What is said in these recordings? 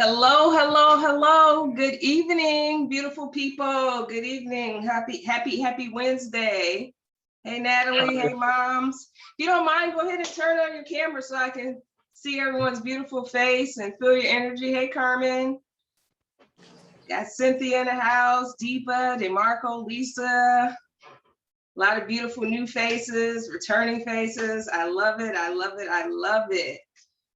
Hello, hello, hello. Good evening, beautiful people. Good evening. Happy Wednesday. Hey, Natalie. Hey, moms. If you don't mind, go ahead and turn on your camera so I can see everyone's beautiful face and feel your energy. Hey, Carmen. Got Cynthia in the house, Deepa, DeMarco, Lisa. A lot of beautiful new faces, returning faces. I love it. I love it. I love it.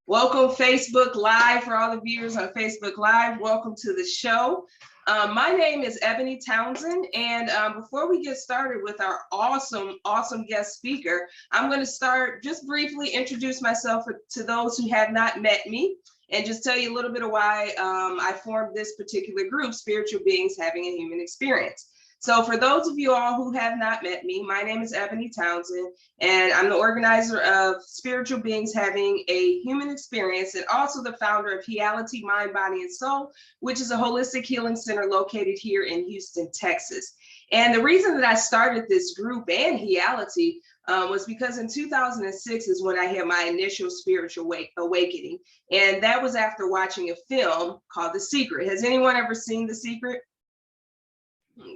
Welcome Facebook Live for all the viewers on Facebook Live. Welcome to the show. My name is Ebony Townsend, and before we get started with our awesome guest speaker, I'm going to start just briefly introduce myself to those who have not met me, and just tell you a little bit of why I formed this particular group, Spiritual Beings Having a Human Experience. So for those of you all who have not met me, my name is Ebony Townsend, and I'm the organizer of Spiritual Beings Having a Human Experience, and also the founder of Heality, Mind, Body, and Soul, which is a holistic healing center located here in Houston, Texas. And the reason that I started this group and Heality was because in 2006 is when I had my initial spiritual awakening. And that was after watching a film called The Secret. Has anyone ever seen The Secret?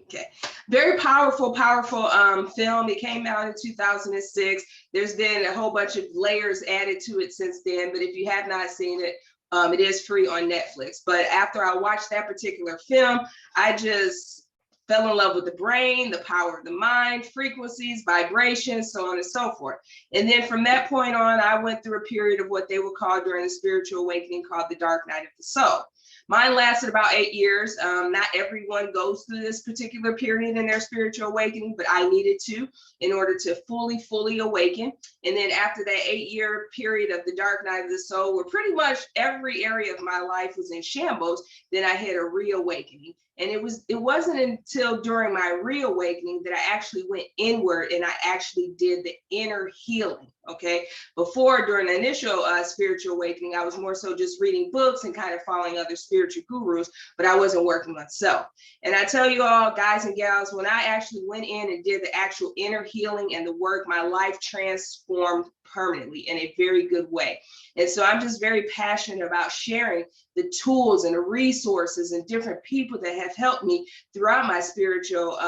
Okay, very powerful film. It came out in 2006. There's been a whole bunch of layers added to it since then, but if you have not seen it, it is free on Netflix. But after I watched that particular film, I just fell in love with the brain, the power of the mind, frequencies, vibrations, so on and so forth. And then from that point on, I went through a period of what they would call during the spiritual awakening called the dark night of the soul. Mine lasted about 8 years. Not everyone goes through this particular period in their spiritual awakening, but I needed to in order to fully awaken. And then after that 8-year period of the dark night of the soul, where pretty much every area of my life was in shambles, then I had a reawakening. And it wasn't until during my reawakening that I actually went inward and I actually did the inner healing. Okay. Before, during the initial spiritual awakening, I was more so just reading books and kind of following other spiritual gurus, but I wasn't working myself. And I tell you all, guys and gals, when I actually went in and did the actual inner healing and the work, my life transformed permanently in a very good way. And so I'm just very passionate about sharing the tools and the resources and different people that have helped me throughout my spiritual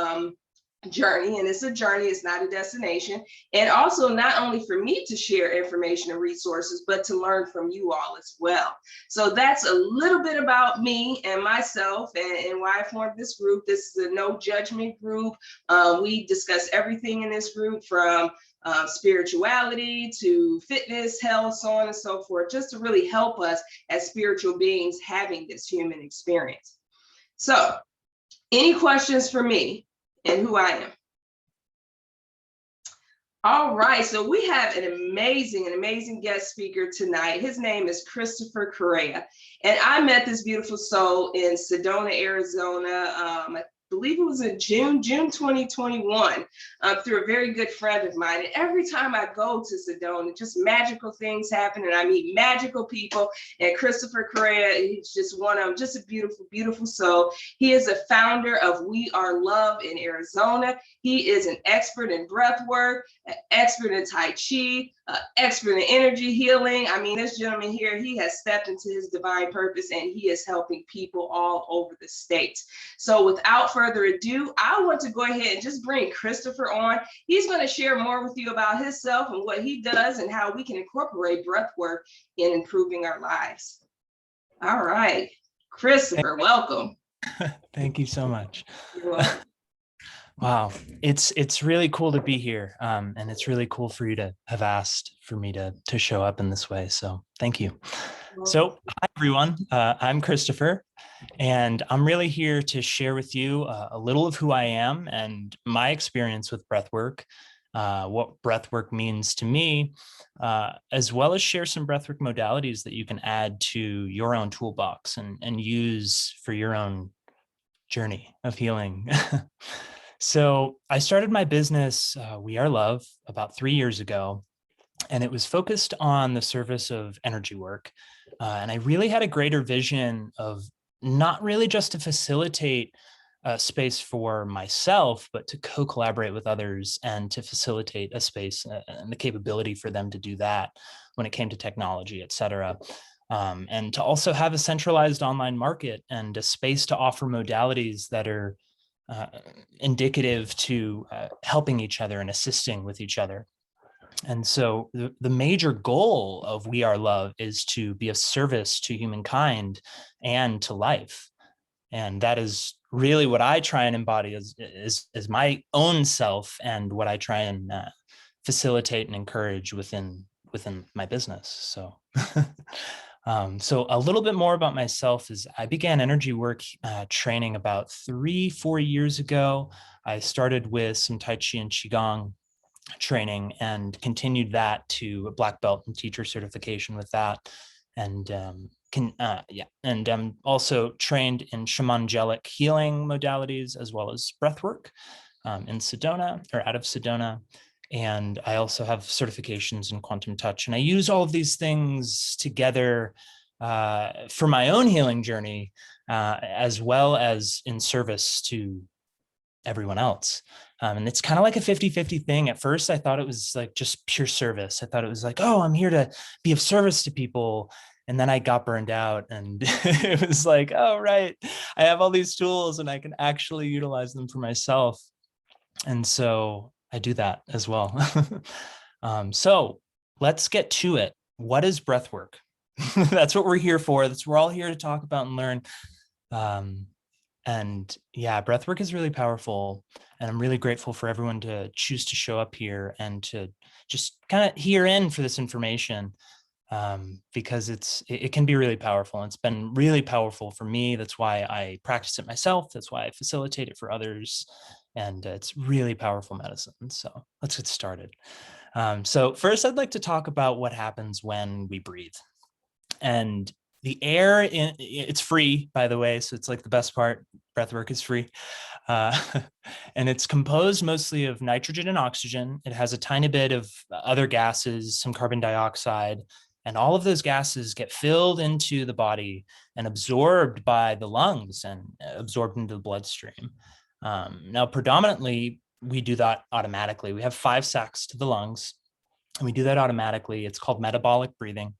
journey. And it's a journey, it's not a destination. And also not only for me to share information and resources, but to learn from you all as well. So that's a little bit about me and myself and why I formed this group. This is a no judgment group. We discuss everything in this group, from spirituality to fitness, health, so on and so forth, just to really help us as spiritual beings having this human experience. So any questions for me and who I am? All right, so we have an amazing guest speaker tonight. His name is Christopher Correia, and I met this beautiful soul in Sedona, Arizona. I believe it was in June 2021, through a very good friend of mine. And every time I go to Sedona, just magical things happen and I meet magical people. And Christopher Correia, he's just one of them, just a beautiful soul. He is a founder of We Are Love in Arizona. He is an expert in breathwork, an expert in Tai Chi, expert in energy healing. I mean, this gentleman here, he has stepped into his divine purpose and he is helping people all over the state. So without further ado, I want to go ahead and just bring Christopher on. He's going to share more with you about himself and what he does and how we can incorporate breathwork in improving our lives. All right, Christopher, welcome. Thank you so much. You're welcome. Wow, it's really cool to be here, and it's really cool for you to have asked for me to show up in this way. So thank you. So hi everyone, I'm Christopher, and I'm really here to share with you a little of who I am and my experience with breathwork, what breathwork means to me, as well as share some breathwork modalities that you can add to your own toolbox and use for your own journey of healing. So I started my business, We Are Love, about 3 years ago, and it was focused on the service of energy work. And I really had a greater vision of not really just to facilitate a space for myself, but to co-collaborate with others and to facilitate a space and the capability for them to do that when it came to technology, et cetera. and to also have a centralized online market and a space to offer modalities that are indicative to helping each other and assisting with each other. And so the major goal of We Are Love is to be of service to humankind and to life. And that is really what I try and embody as my own self, and what I try and facilitate and encourage within my business. So so a little bit more about myself is I began energy work training about 3-4 years ago. I started with some Tai Chi and Qigong training and continued that to a black belt and teacher certification with that. And I'm also trained in shamanic healing modalities as well as breathwork in Sedona, or out of Sedona. And I also have certifications in quantum touch. And I use all of these things together for my own healing journey, as well as in service to everyone else. And it's kind of like a 50-50 thing. At first, I thought it was like just pure service. I thought it was like, oh, I'm here to be of service to people. And then I got burned out, and it was like, oh, right, I have all these tools and I can actually utilize them for myself. And so I do that as well. So let's get to it. What is breathwork? That's what we're here for. We're all here to talk about and learn. And yeah, breathwork is really powerful. And I'm really grateful for everyone to choose to show up here and to just kind of hear in for this information, because it can be really powerful. And it's been really powerful for me. That's why I practice it myself. That's why I facilitate it for others. And it's really powerful medicine. So let's get started. So first, I'd like to talk about what happens when we breathe. And the air, it's free, by the way. So it's like the best part. Breathwork is free. And it's composed mostly of nitrogen and oxygen. It has a tiny bit of other gases, some carbon dioxide, and all of those gases get filled into the body and absorbed by the lungs and absorbed into the bloodstream. Now, predominantly, we do that automatically. We have 5 sacs to the lungs, and we do that automatically. It's called metabolic breathing.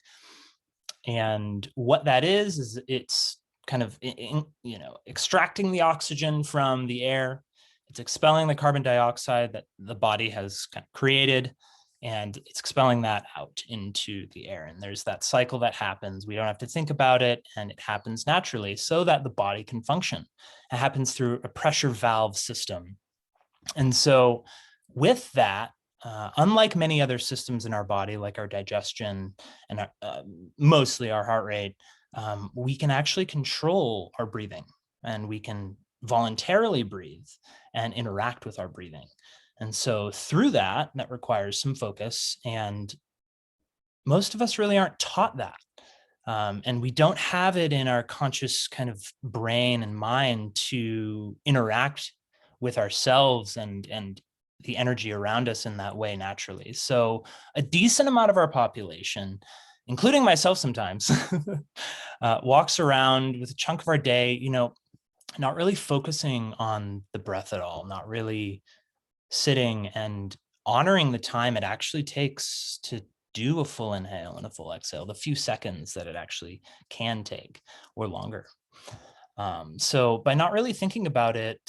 And what that is it's kind of, extracting the oxygen from the air. It's expelling the carbon dioxide that the body has kind of created, and it's expelling that out into the air. And there's that cycle that happens. We don't have to think about it, and it happens naturally so that the body can function. It happens through a pressure valve system. And so with that, unlike many other systems in our body, like our digestion and mostly our heart rate, we can actually control our breathing, and we can voluntarily breathe and interact with our breathing. And so through that requires some focus, and most of us really aren't taught that. And we don't have it in our conscious kind of brain and mind to interact with ourselves and the energy around us in that way naturally. So a decent amount of our population, including myself sometimes, walks around with a chunk of our day, not really focusing on the breath at all, not really sitting and honoring the time it actually takes to do a full inhale and a full exhale, the few seconds that it actually can take, or longer. So by not really thinking about it,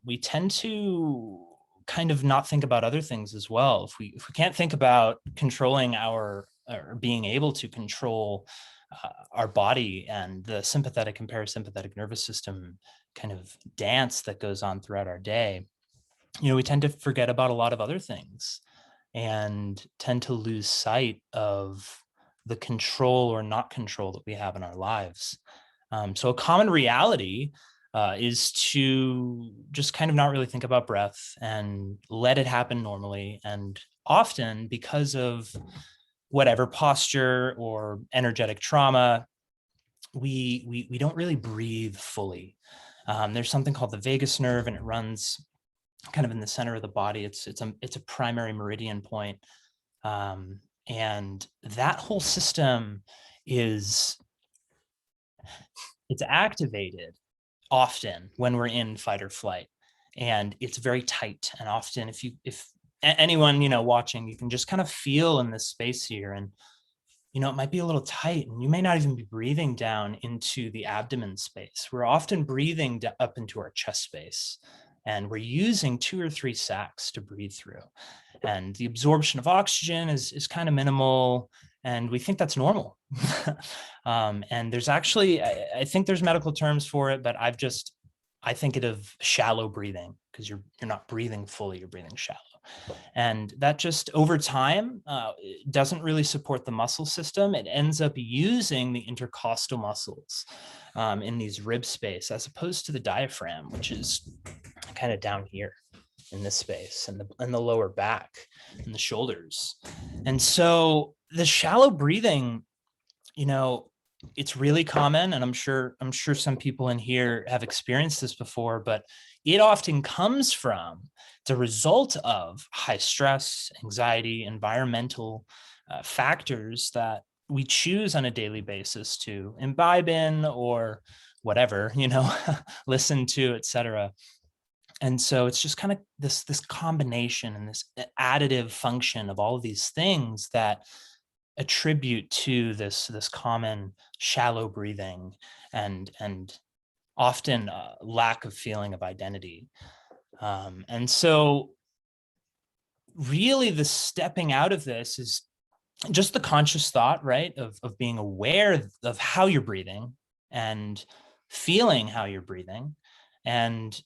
we tend to kind of not think about other things as well. If we can't think about controlling or being able to control our body and the sympathetic and parasympathetic nervous system kind of dance that goes on throughout our day, we tend to forget about a lot of other things and tend to lose sight of the control or not control that we have in our lives. So a common reality is to just kind of not really think about breath and let it happen normally. And often, because of whatever posture or energetic trauma, we don't really breathe fully. There's something called the vagus nerve, and it runs kind of in the center of the body. It's a primary meridian point. And that whole system it's activated often when we're in fight or flight, and it's very tight. And often, if anyone watching, you can just kind of feel in this space here, and it might be a little tight and you may not even be breathing down into the abdomen space. We're often breathing up into our chest space, and we're using 2 or 3 sacs to breathe through. And the absorption of oxygen is kind of minimal, and we think that's normal. And there's actually, I think there's medical terms for it, but I think it of shallow breathing, because you're not breathing fully, you're breathing shallow. And that just over time doesn't really support the muscle system. It ends up using the intercostal muscles in these rib space, as opposed to the diaphragm, which is kind of down here in this space, and the lower back and the shoulders. And so the shallow breathing, it's really common, and I'm sure some people in here have experienced this before, but it often comes from the result of high stress, anxiety, environmental factors that we choose on a daily basis to imbibe in, or whatever, listen to, etc. And so it's just kind of this combination and this additive function of all of these things that attribute to this common shallow breathing and often lack of feeling of identity. And so really the stepping out of this is just the conscious thought, right, of being aware of how you're breathing and feeling how you're breathing, and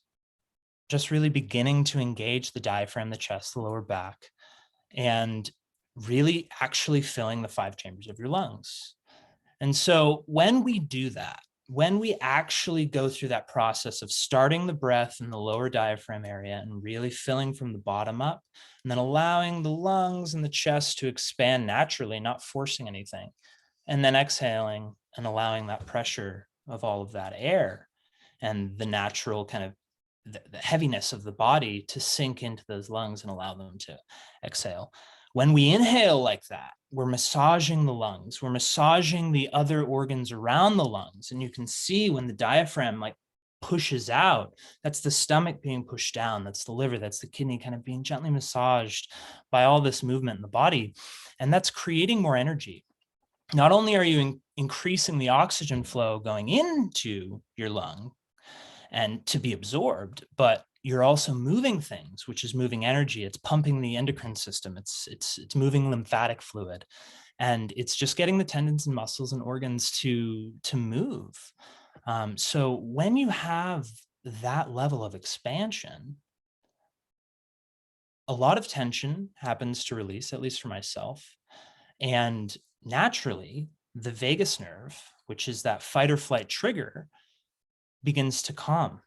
just really beginning to engage the diaphragm, the chest, the lower back, and really actually filling the 5 chambers of your lungs. And so when we do that, when we actually go through that process of starting the breath in the lower diaphragm area and really filling from the bottom up, and then allowing the lungs and the chest to expand naturally, not forcing anything, and then exhaling and allowing that pressure of all of that air and the natural kind of the heaviness of the body to sink into those lungs and allow them to exhale. When we inhale like that, we're massaging the lungs, we're massaging the other organs around the lungs. And you can see when the diaphragm pushes out, that's the stomach being pushed down, that's the liver, that's the kidney kind of being gently massaged by all this movement in the body. And that's creating more energy. Not only are you increasing the oxygen flow going into your lung and to be absorbed, but you're also moving things, which is moving energy. It's pumping the endocrine system. It's moving lymphatic fluid, and it's just getting the tendons and muscles and organs to move. So when you have that level of expansion, a lot of tension happens to release, at least for myself. And naturally, the vagus nerve, which is that fight or flight trigger, begins to calm.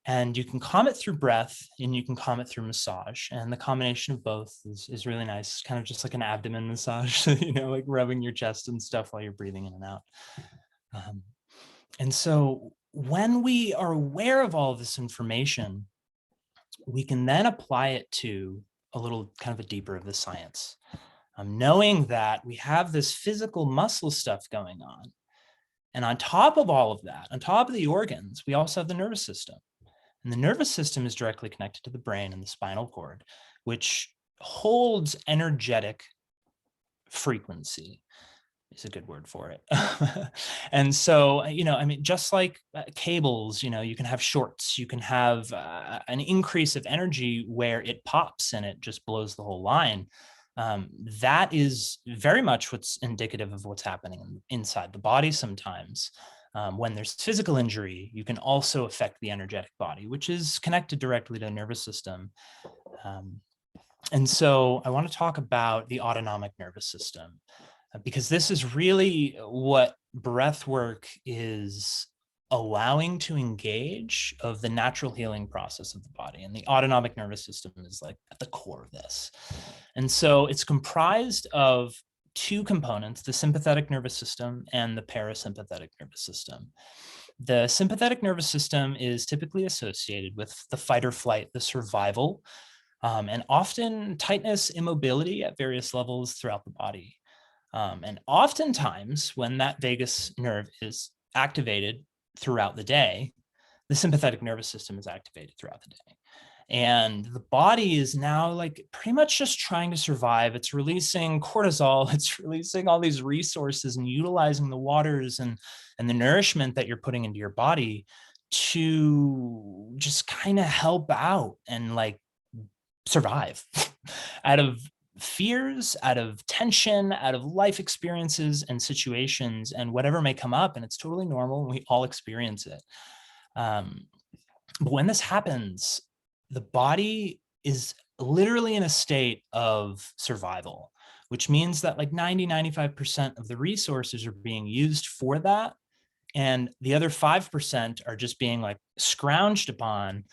And you can calm it through breath, and you can calm it through massage. And the combination of both is really nice, kind of just like an abdomen massage, like rubbing your chest and stuff while you're breathing in and out. And so when we are aware of all of this information, we can then apply it to a little kind of a deeper of the science. Knowing that we have this physical muscle stuff going on. And on top of all of that, on top of the organs, we also have the nervous system. And the nervous system is directly connected to the brain and the spinal cord, which holds energetic frequency, is a good word for it. And so, just like cables, you can have shorts, you can have an increase of energy where it pops and it just blows the whole line. That is very much what's indicative of what's happening inside the body sometimes. When there's physical injury, you can also affect the energetic body, which is connected directly to the nervous system. And so I want to talk about the autonomic nervous system, because this is really what breathwork is allowing to engage of the natural healing process of the body. And the autonomic nervous system is at the core of this. And so it's comprised of 2 components, the sympathetic nervous system and the parasympathetic nervous system. The sympathetic nervous system is typically associated with the fight or flight, the survival, and often tightness, immobility at various levels throughout the body. And oftentimes when that vagus nerve is activated throughout the day, the sympathetic nervous system is activated throughout the day. And the body is now like pretty much just trying to survive. It's releasing cortisol, it's releasing all these resources and utilizing the waters and the nourishment that you're putting into your body to just kind of help out and like survive out of fears, out of tension, out of life experiences and situations and whatever may come up. And it's totally normal. We all experience it. But when this happens, the body is literally in a state of survival, which means that like 90-95% of the resources are being used for that. And the other 5% are just being like scrounged upon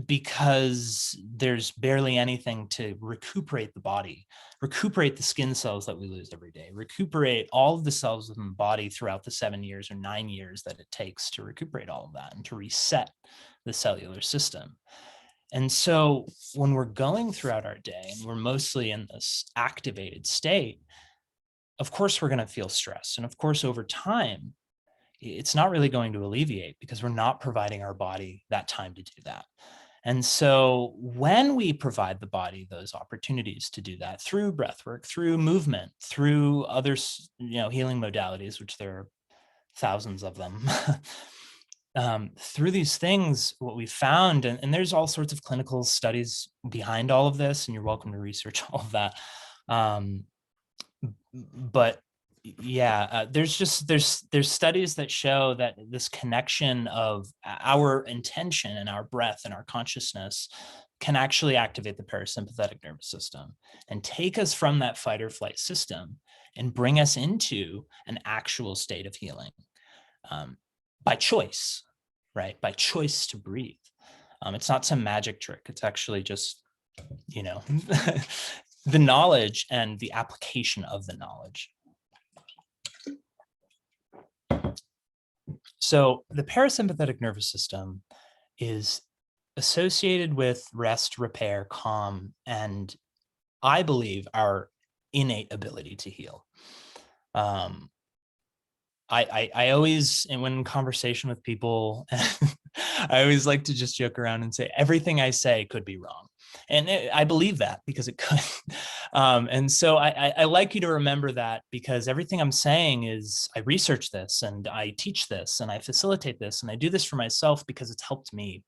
because there's barely anything to recuperate the body, recuperate the skin cells that we lose every day, recuperate all of the cells within the body throughout the 7 years or 9 years that it takes to recuperate all of that and to reset the cellular system. And so when we're going throughout our day and we're mostly in this activated state, of course, we're going to feel stress. And of course, over time, it's not really going to alleviate because we're not providing our body that time to do that. And so when we provide the body those opportunities to do that through breathwork, through movement, through other, healing modalities, which there are thousands of them, through these things, what we found, and there's all sorts of clinical studies behind all of this, and you're welcome to research all of that. But yeah, there's studies that show that this connection of our intention and our breath and our consciousness can actually activate the parasympathetic nervous system and take us from that fight or flight system and bring us into an actual state of healing by choice, right? By choice to breathe. It's not some magic trick. It's actually just, the knowledge and the application of the knowledge. So the parasympathetic nervous system is associated with rest, repair, calm, and I believe our innate ability to heal. I always, and when in conversation with people, I always like to just joke around and say, everything I say could be wrong. And I believe that because it could. And so I like you to remember that, because everything I'm saying is I research this and I teach this and I facilitate this and I do this for myself because it's helped me.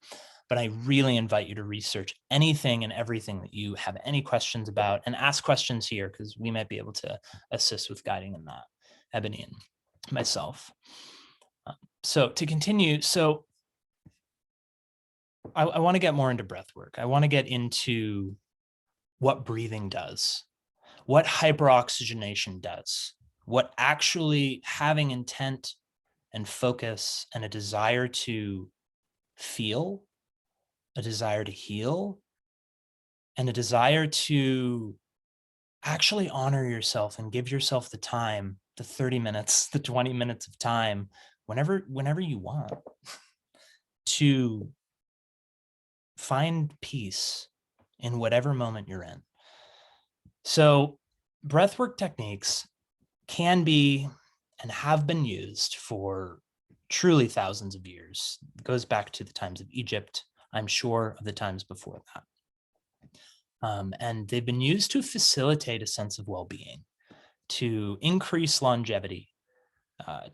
But I really invite you to research anything and everything that you have any questions about, and ask questions here because we might be able to assist with guiding in that, Ebony and myself. So to continue, I want to get more into breath work. I want to get into what breathing does, what hyperoxygenation does, what actually having intent and focus and a desire to feel, a desire to heal, and a desire to actually honor yourself and give yourself the time, the 30 minutes, the 20 minutes of time, whenever you want, to find peace in whatever moment you're in. So breathwork techniques can be and have been used for truly thousands of years. It goes back to the times of Egypt, I'm sure, of the times before that. And they've been used to facilitate a sense of well-being, to increase longevity,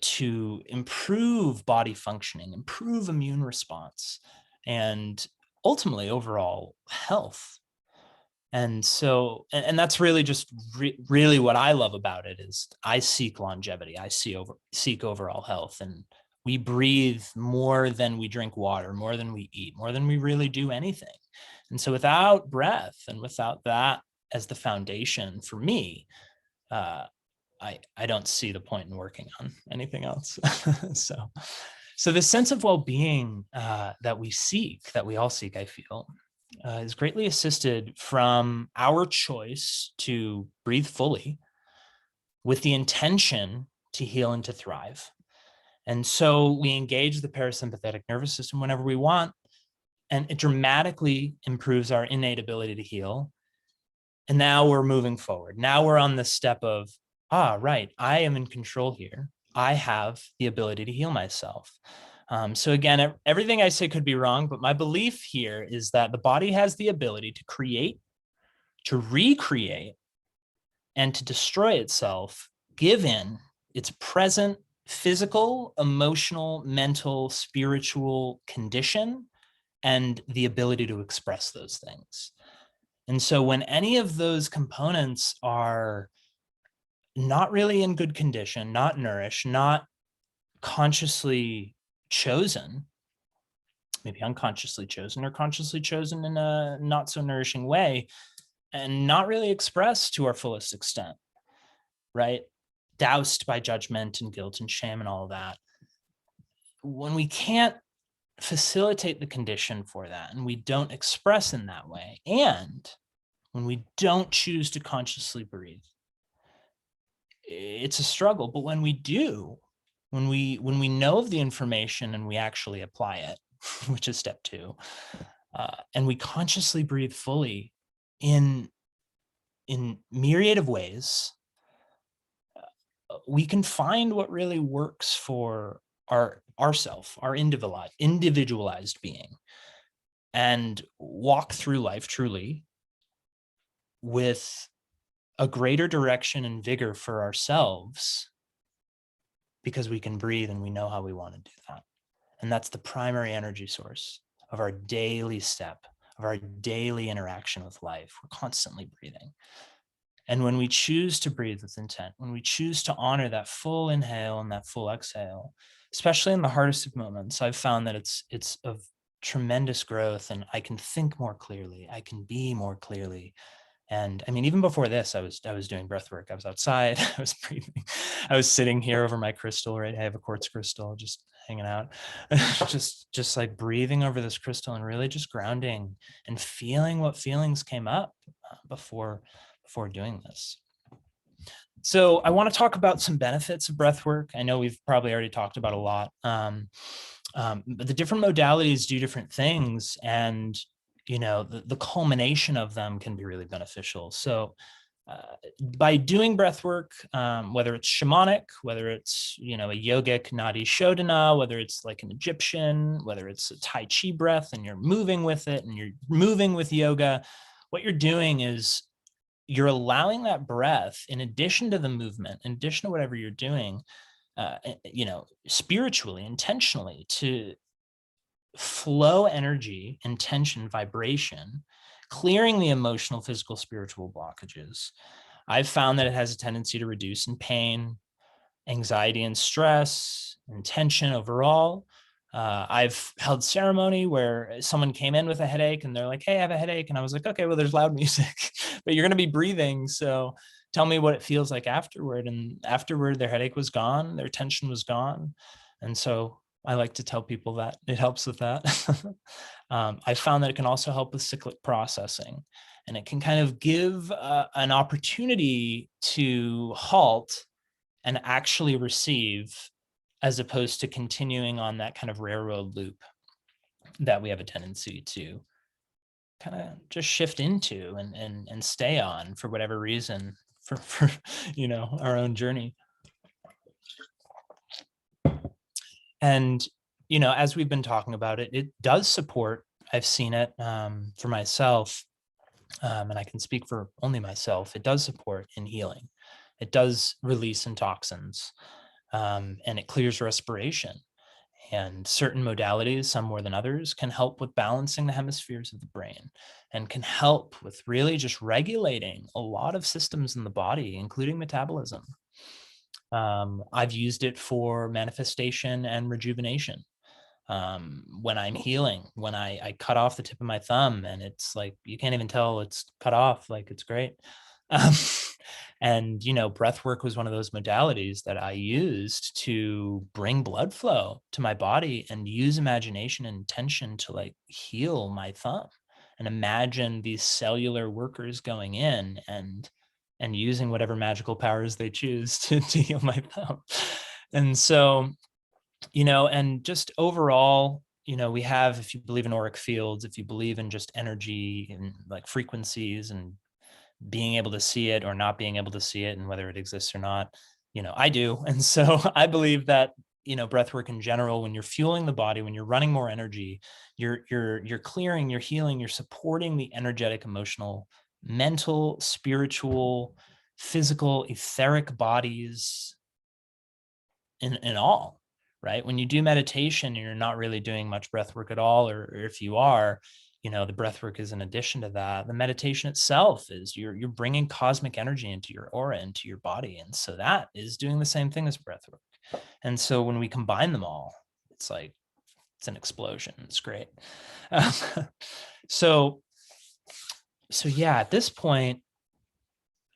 to improve body functioning, improve immune response, and ultimately overall health. And so, and that's really just really what I love about it is I seek longevity. I seek overall health, and we breathe more than we drink water, more than we eat, more than we really do anything. And so without breath and without that as the foundation for me, I don't see the point in working on anything else. So the sense of well-being that we all seek, I feel, is greatly assisted from our choice to breathe fully with the intention to heal and to thrive. And so we engage the parasympathetic nervous system whenever we want, and it dramatically improves our innate ability to heal. And now we're moving forward. Now we're on the step of, right, I am in control here. I have the ability to heal myself. So again, everything I say could be wrong, but my belief here is that the body has the ability to create, to recreate, and to destroy itself, given its present physical, emotional, mental, spiritual condition, and the ability to express those things. And so when any of those components are not really in good condition, not nourished, not consciously chosen, maybe unconsciously chosen or consciously chosen in a not so nourishing way, and not really expressed to our fullest extent, right? Doused by judgment and guilt and shame and all of that. When we can't facilitate the condition for that, and we don't express in that way, and when we don't choose to consciously breathe, it's a struggle. But when we do, when we know of the information and we actually apply it, which is step 2, and we consciously breathe fully in myriad of ways, we can find what really works for ourself, our individualized being, and walk through life truly with a greater direction and vigor for ourselves, because we can breathe and we know how we want to do that. And that's the primary energy source of our daily step, of our daily interaction with life. We're constantly breathing. And when we choose to breathe with intent, when we choose to honor that full inhale and that full exhale, especially in the hardest of moments, I've found that it's of tremendous growth, and I can think more clearly. I can be more clearly. And I mean, even before this, I was doing breath work. I was outside, I was breathing. I was sitting here over my crystal, right? I have a quartz crystal, just hanging out, just like breathing over this crystal and really just grounding and feeling what feelings came up before doing this. So I want to talk about some benefits of breath work. I know we've probably already talked about a lot, but the different modalities do different things, and the culmination of them can be really beneficial. So by doing breath work, whether it's shamanic, whether it's a yogic nadi shodhana, whether it's like an Egyptian, whether it's a Tai Chi breath and you're moving with it and you're moving with yoga, what you're doing is you're allowing that breath, in addition to the movement, in addition to whatever you're doing, spiritually, intentionally, to flow energy, intention, vibration, clearing the emotional, physical, spiritual blockages. I've found that it has a tendency to reduce in pain, anxiety and stress, and tension overall. I've held ceremony where someone came in with a headache and they're like, hey, I have a headache. And I was like, okay, well, there's loud music, but you're going to be breathing. So tell me what it feels like afterward. And afterward, their headache was gone. Their tension was gone. And so I like to tell people that it helps with that. I found that it can also help with cyclic processing, and it can kind of give an opportunity to halt and actually receive, as opposed to continuing on that kind of railroad loop that we have a tendency to kind of just shift into and stay on for whatever reason, for our own journey. And as we've been talking about it, it does support. I've seen it for myself, and I can speak for only myself. It does support in healing. It does release in toxins, and it clears respiration. And certain modalities, some more than others, can help with balancing the hemispheres of the brain, and can help with really just regulating a lot of systems in the body, including metabolism. I've used it for manifestation and rejuvenation. When I'm healing, when I cut off the tip of my thumb and it's like, you can't even tell it's cut off, like it's great. And, breath work was one of those modalities that I used to bring blood flow to my body and use imagination and intention to like heal my thumb, and imagine these cellular workers going in and using whatever magical powers they choose to heal my thumb. And so, and just overall, we have, if you believe in auric fields, if you believe in just energy and like frequencies and being able to see it or not being able to see it and whether it exists or not, I do. And so I believe that breath work in general, when you're fueling the body, when you're running more energy, you're clearing, you're healing, you're supporting the energetic, emotional, mental, spiritual, physical, etheric bodies in all, right? When you do meditation, you're not really doing much breath work at all, or if you are, the breath work is in addition to that. The meditation itself is you're bringing cosmic energy into your aura, into your body, and so that is doing the same thing as breath work. And so when we combine them all, it's like it's an explosion. It's great. So yeah, at this point,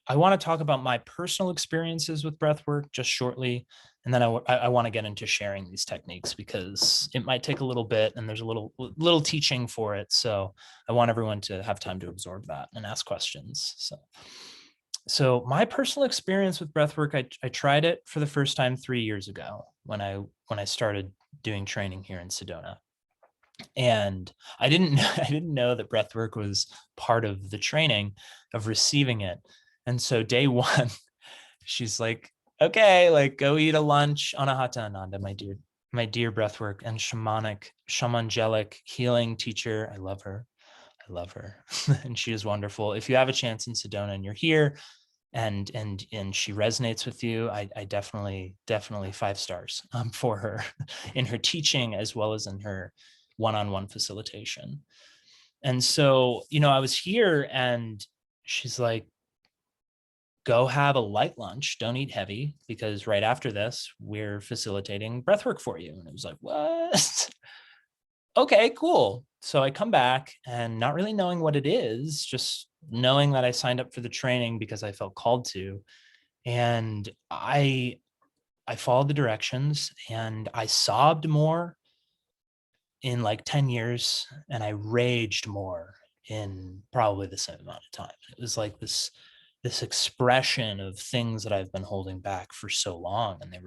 I want to talk about my personal experiences with breathwork just shortly. And then I want to get into sharing these techniques because it might take a little bit and there's a little teaching for it. So I want everyone to have time to absorb that and ask questions. So my personal experience with breathwork, I tried it for the first time 3 years ago when I started doing training here in Sedona. And I didn't know that breathwork was part of the training of receiving it. And so day one, she's like, okay, like go eat a lunch. Anahata Ananda, my dear breathwork and shamanic healing teacher. I love her. And she is wonderful. If you have a chance in Sedona and you're here and she resonates with you, I definitely 5 stars for her in her teaching as well as in her one-on-one facilitation. And so, I was here and she's like, go have a light lunch, don't eat heavy, because right after this, we're facilitating breathwork for you. And it was like, what? Okay, cool. So I come back and not really knowing what it is, just knowing that I signed up for the training because I felt called to. And I followed the directions and I sobbed more in like 10 years and I raged more in probably the same amount of time. It was like this expression of things that I've been holding back for so long. And they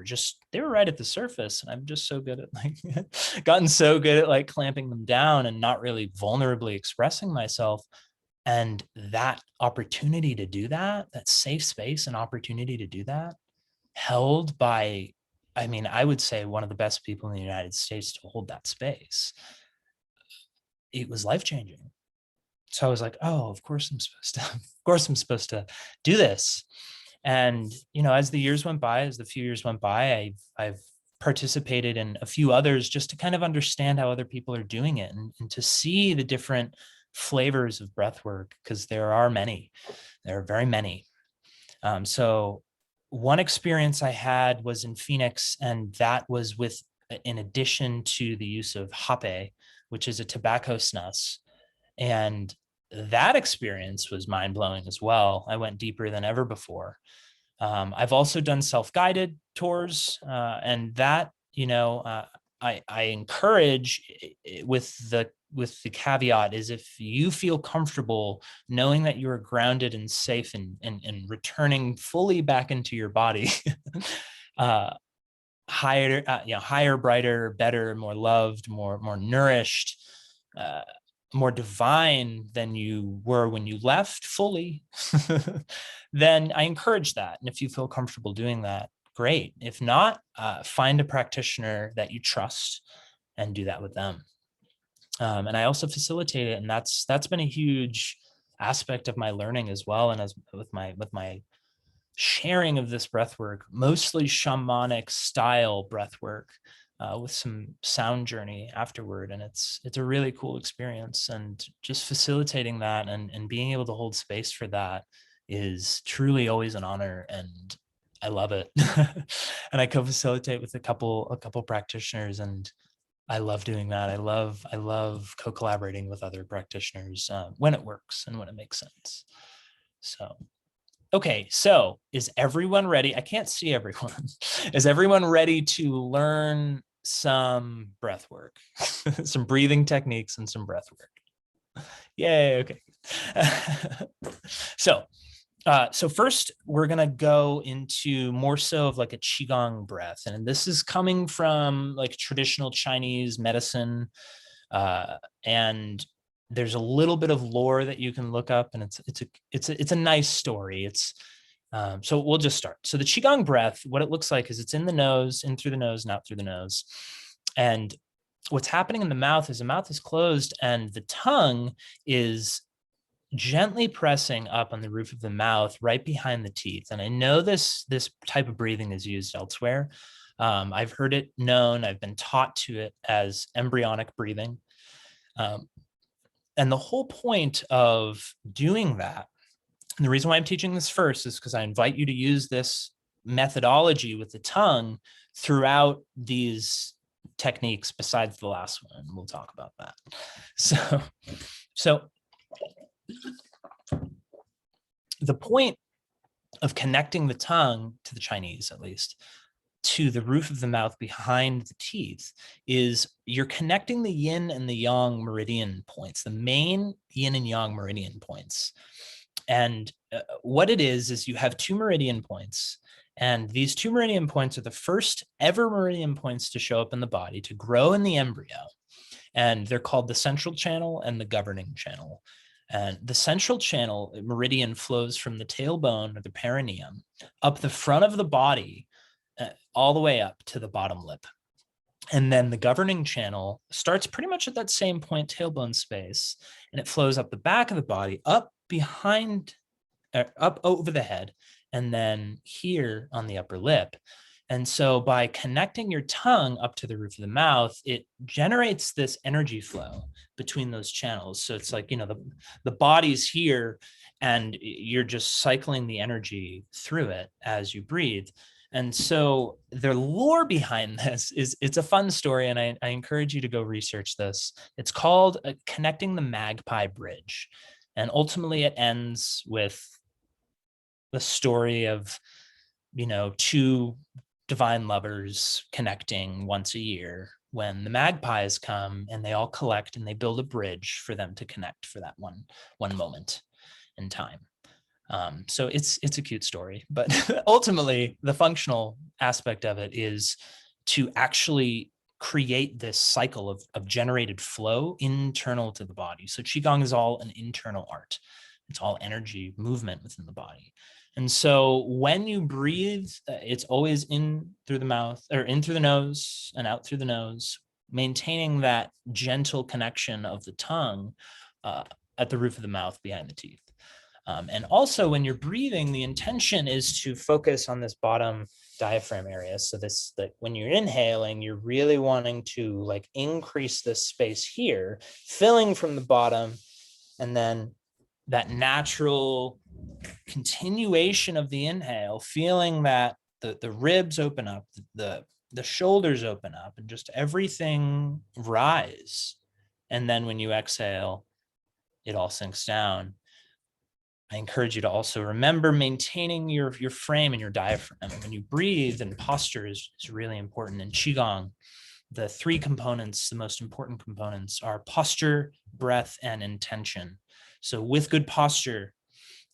were right at the surface. And I'm just so good at like, gotten so good at like clamping them down and not really vulnerably expressing myself. And that opportunity to do that safe space and opportunity to do that, held by, I would say one of the best people in the United States to hold that space. It was life-changing. So I was like, oh, of course I'm supposed to do this. And, as the few years went by, I've participated in a few others just to kind of understand how other people are doing it and to see the different flavors of breath work, because there are very many. So one experience I had was in Phoenix, and that was in addition to the use of hape, which is a tobacco snus. And that experience was mind-blowing as well. I went deeper than ever before. I've also done self-guided tours, and that, I encourage with the caveat is if you feel comfortable knowing that you are grounded and safe and returning fully back into your body, higher, brighter, better, more loved, more nourished, more divine than you were when you left fully, then I encourage that. And if you feel comfortable doing that, great. If not, find a practitioner that you trust and do that with them. And I also facilitate it. And that's been a huge aspect of my learning as well. And with my sharing of this breath work, mostly shamanic style breath work, with some sound journey afterward. And it's a really cool experience. And just facilitating that and being able to hold space for that is truly always an honor. And I love it. And I co-facilitate with a couple practitioners, and I love doing that. I love co-collaborating with other practitioners when it works and when it makes sense. So okay, so is everyone ready? I can't see everyone. Is everyone ready to learn some breath work, some breathing techniques and some breath work? Yay, okay. So first we're gonna go into more so of like a Qigong breath. And this is coming from like traditional Chinese medicine. And there's a little bit of lore that you can look up, and it's a nice story. So we'll just start. So the Qigong breath, what it looks like is it's in the nose, in through the nose, and out through the nose. And what's happening in the mouth is the mouth is closed and the tongue is gently pressing up on the roof of the mouth right behind the teeth. And I know this type of breathing is used elsewhere. I've heard it known, I've been taught to it as embryonic breathing. And the whole point of doing that, and the reason why I'm teaching this first is because I invite you to use this methodology with the tongue throughout these techniques besides the last one. We'll talk about that. So the point of connecting the tongue, to the Chinese at least, to the roof of the mouth behind the teeth is you're connecting the yin and the yang meridian points, the main yin and yang meridian points. And what it is you have two meridian points. And these two meridian points are the first ever meridian points to show up in the body, to grow in the embryo. And they're called the central channel and the governing channel. And the central channel meridian flows from the tailbone or the perineum up the front of the body, all the way up to the bottom lip. And then the governing channel starts pretty much at that same point, tailbone space, and it flows up the back of the body, up behind, up over the head, and then here on the upper lip. And so by connecting your tongue up to the roof of the mouth, it generates this energy flow between those channels. So it's like, you know, the body's here and you're just cycling the energy through it as you breathe. And so the lore behind this is, it's a fun story, and I encourage you to go research this. It's called Connecting the Magpie Bridge. And ultimately it ends with the story of, you know, two divine lovers connecting once a year when the magpies come and they all collect and they build a bridge for them to connect for that one moment in time. So it's a cute story, but ultimately the functional aspect of it is to actually create this cycle of generated flow internal to the body. So Qigong is all an internal art. It's all energy movement within the body. And so when you breathe, it's always in through the mouth, or in through the nose and out through the nose, maintaining that gentle connection of the tongue at the roof of the mouth behind the teeth. And also when you're breathing, the intention is to focus on this bottom diaphragm area. So this, that when you're inhaling, you're really wanting to like increase this space here, filling from the bottom, and then that natural continuation of the inhale, feeling that the ribs open up, the shoulders open up, and just everything rise. And then when you exhale, it all sinks down. I encourage you to also remember maintaining your frame and your diaphragm. When you breathe, and posture is really important. In Qigong, the three components, the most important components, are posture, breath, and intention. So with good posture,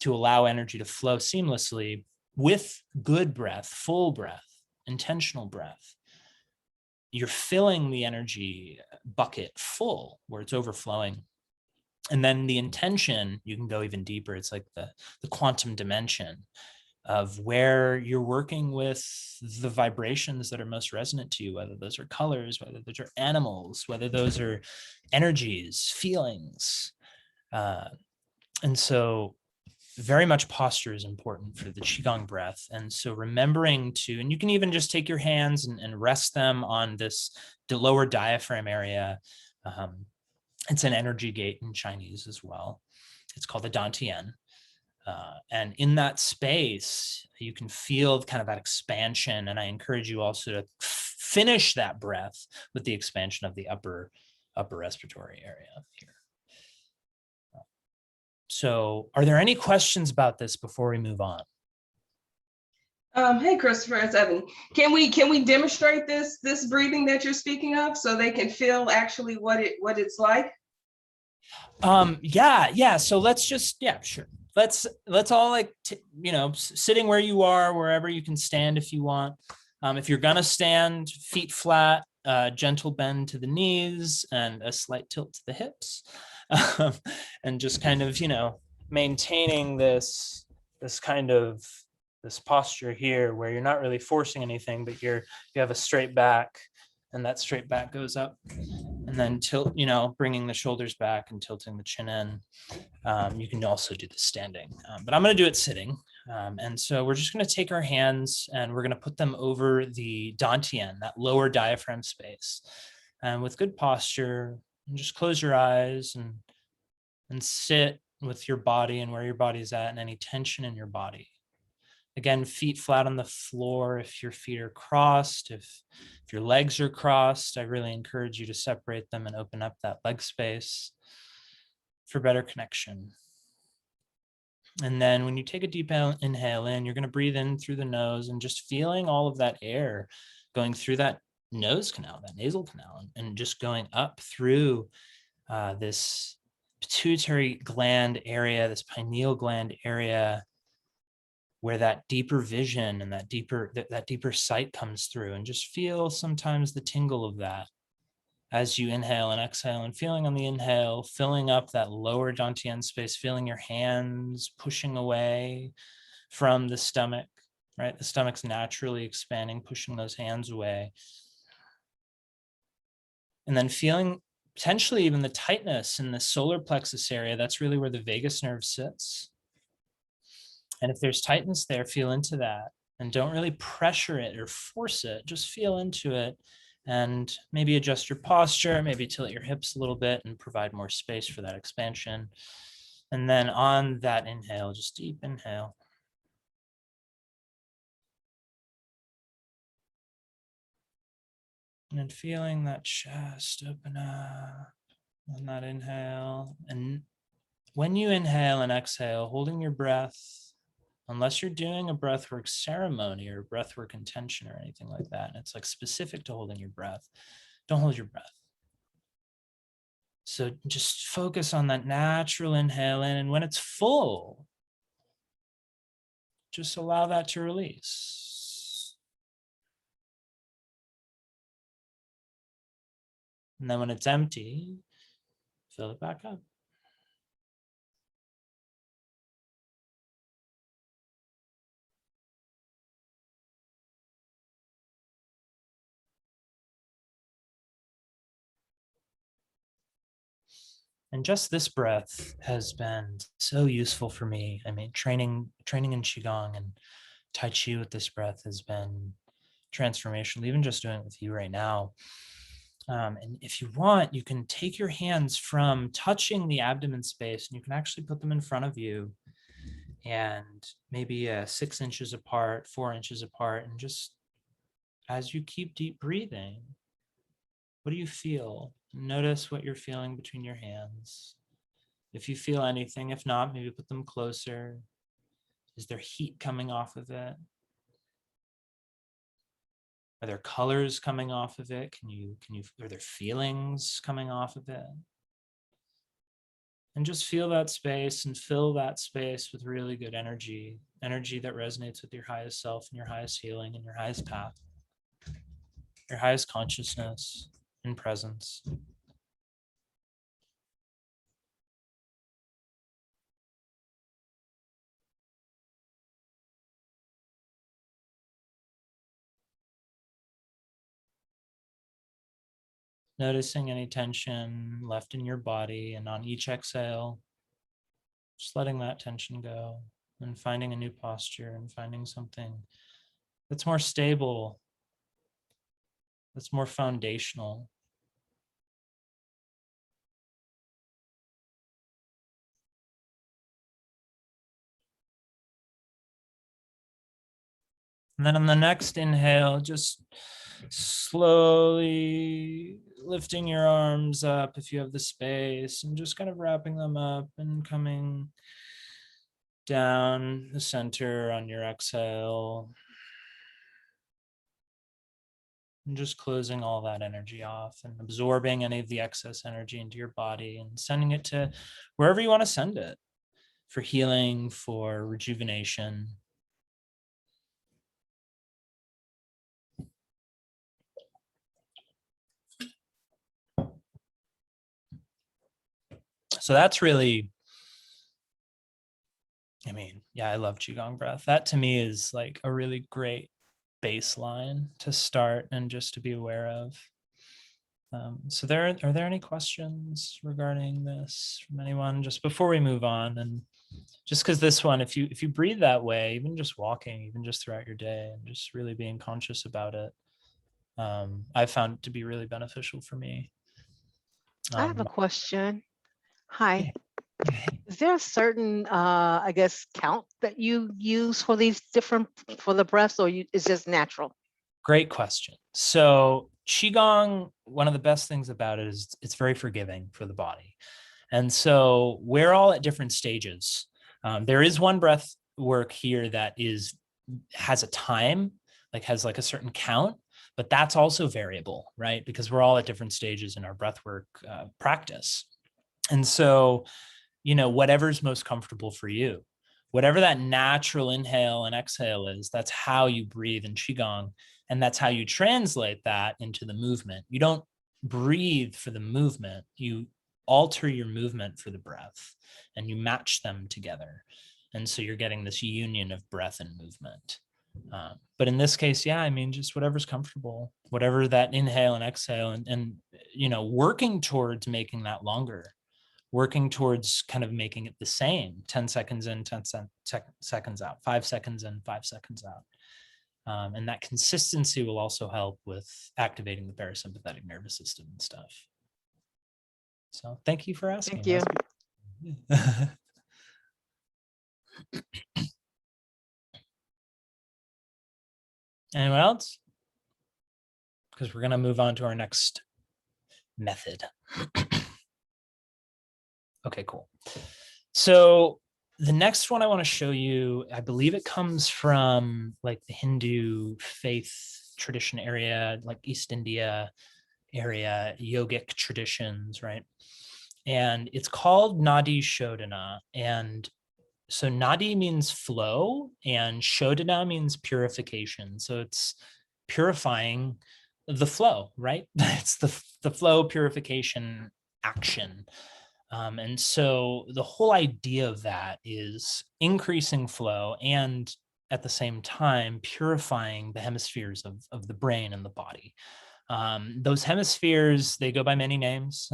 to allow energy to flow seamlessly, with good breath, full breath, intentional breath, you're filling the energy bucket full where it's overflowing. And then the intention, you can go even deeper. It's like the quantum dimension of where you're working with the vibrations that are most resonant to you, whether those are colors, whether those are animals, whether those are energies, feelings. And so very much posture is important for the Qigong breath. And so remembering to, and you can even just take your hands and rest them on the lower diaphragm area. It's an energy gate in Chinese as well. It's called the Dantian. And in that space, you can feel kind of that expansion. And I encourage you also to finish that breath with the expansion of the upper respiratory area here. So are there any questions about this before we move on? Hey, Christopher, it's Evan. Can we demonstrate this breathing that you're speaking of so they can feel actually what it's like? Yeah. So let's just, yeah, sure. Let's all like, sitting where you are, wherever you can stand if you want. If you're gonna stand, feet flat, gentle bend to the knees and a slight tilt to the hips. And just kind of, maintaining this kind of this posture here where you're not really forcing anything, but you have a straight back, and that straight back goes up, and then tilt, bringing the shoulders back and tilting the chin in. You can also do this standing, but I'm going to do it sitting. And so we're just going to take our hands and we're going to put them over the dantian, that lower diaphragm space. And with good posture, just close your eyes and sit with your body and where your body's at and any tension in your body. Again, feet flat on the floor. If your feet are crossed, if your legs are crossed, I really encourage you to separate them and open up that leg space for better connection. And then when you take a deep inhale in, you're going to breathe in through the nose and just feeling all of that air going through that nose canal, that nasal canal, and just going up through this pituitary gland area, this pineal gland area, where that deeper vision and that deeper sight comes through, and just feel sometimes the tingle of that as you inhale and exhale, and feeling on the inhale, filling up that lower dantian space, feeling your hands pushing away from the stomach, right? The stomach's naturally expanding, pushing those hands away. And then feeling potentially even the tightness in the solar plexus area. That's really where the vagus nerve sits. And if there's tightness there, feel into that and don't really pressure it or force it. Just feel into it and maybe adjust your posture, maybe tilt your hips a little bit and provide more space for that expansion. And then on that inhale, just deep inhale. And feeling that chest open up on that inhale. And when you inhale and exhale, holding your breath, unless you're doing a breathwork ceremony or breathwork intention or anything like that, and it's like specific to holding your breath, don't hold your breath. So just focus on that natural inhale in, and when it's full, just allow that to release. And then when it's empty, fill it back up. And just this breath has been so useful for me. I mean, training in Qigong and Tai Chi with this breath has been transformational, even just doing it with you right now. And if you want, you can take your hands from touching the abdomen space and you can actually put them in front of you and maybe 6 inches apart, 4 inches apart. And just as you keep deep breathing, what do you feel? Notice what you're feeling between your hands. If you feel anything, if not, maybe put them closer. Is there heat coming off of it? Are there colors coming off of it? Are there feelings coming off of it? And just feel that space and fill that space with really good energy that resonates with your highest self and your highest healing and your highest path, your highest consciousness and presence. Noticing any tension left in your body, and on each exhale, just letting that tension go and finding a new posture and finding something that's more stable, that's more foundational. And then on the next inhale, just slowly lifting your arms up if you have the space and just kind of wrapping them up and coming down the center on your exhale. And just closing all that energy off and absorbing any of the excess energy into your body and sending it to wherever you want to send it for healing, for rejuvenation. So that's really, I mean, Yeah, I love Qigong breath. That to me is like a really great baseline to start and just to be aware of. So are there any questions regarding this from anyone just before we move on? And just because this one, if you breathe that way, even just walking, even just throughout your day and just really being conscious about it, I've found it to be really beneficial for me. I have a question. Hi. Yeah. Is there a certain, I guess, count that you use for these different, for the breaths, or it's just natural? Great question. So Qigong, one of the best things about it is it's very forgiving for the body. And so we're all at different stages. There is one breath work here that has a time, like has like a certain count, but that's also variable, right? Because we're all at different stages in our breath work practice. And so, whatever's most comfortable for you, whatever that natural inhale and exhale is, that's how you breathe in Qigong. And that's how you translate that into the movement. You don't breathe for the movement. You alter your movement for the breath and you match them together. And so you're getting this union of breath and movement. But in this case, yeah, I mean, just whatever's comfortable, whatever that inhale and exhale and working towards making that longer, working towards kind of making it the same, 10 seconds in, 10 seconds out, 5 seconds in, 5 seconds out. And that consistency will also help with activating the parasympathetic nervous system and stuff. So thank you for asking. Thank you. Anyone else? Because we're going to move on to our next method. Okay, cool. So the next one I want to show you, I believe it comes from like the Hindu faith tradition area, like East India area, yogic traditions, right? And it's called Nadi Shodhana. And so Nadi means flow and Shodhana means purification. So it's purifying the flow, right? It's the flow purification action. And so the whole idea of that is increasing flow and at the same time purifying the hemispheres of the brain and the body. Those hemispheres, they go by many names.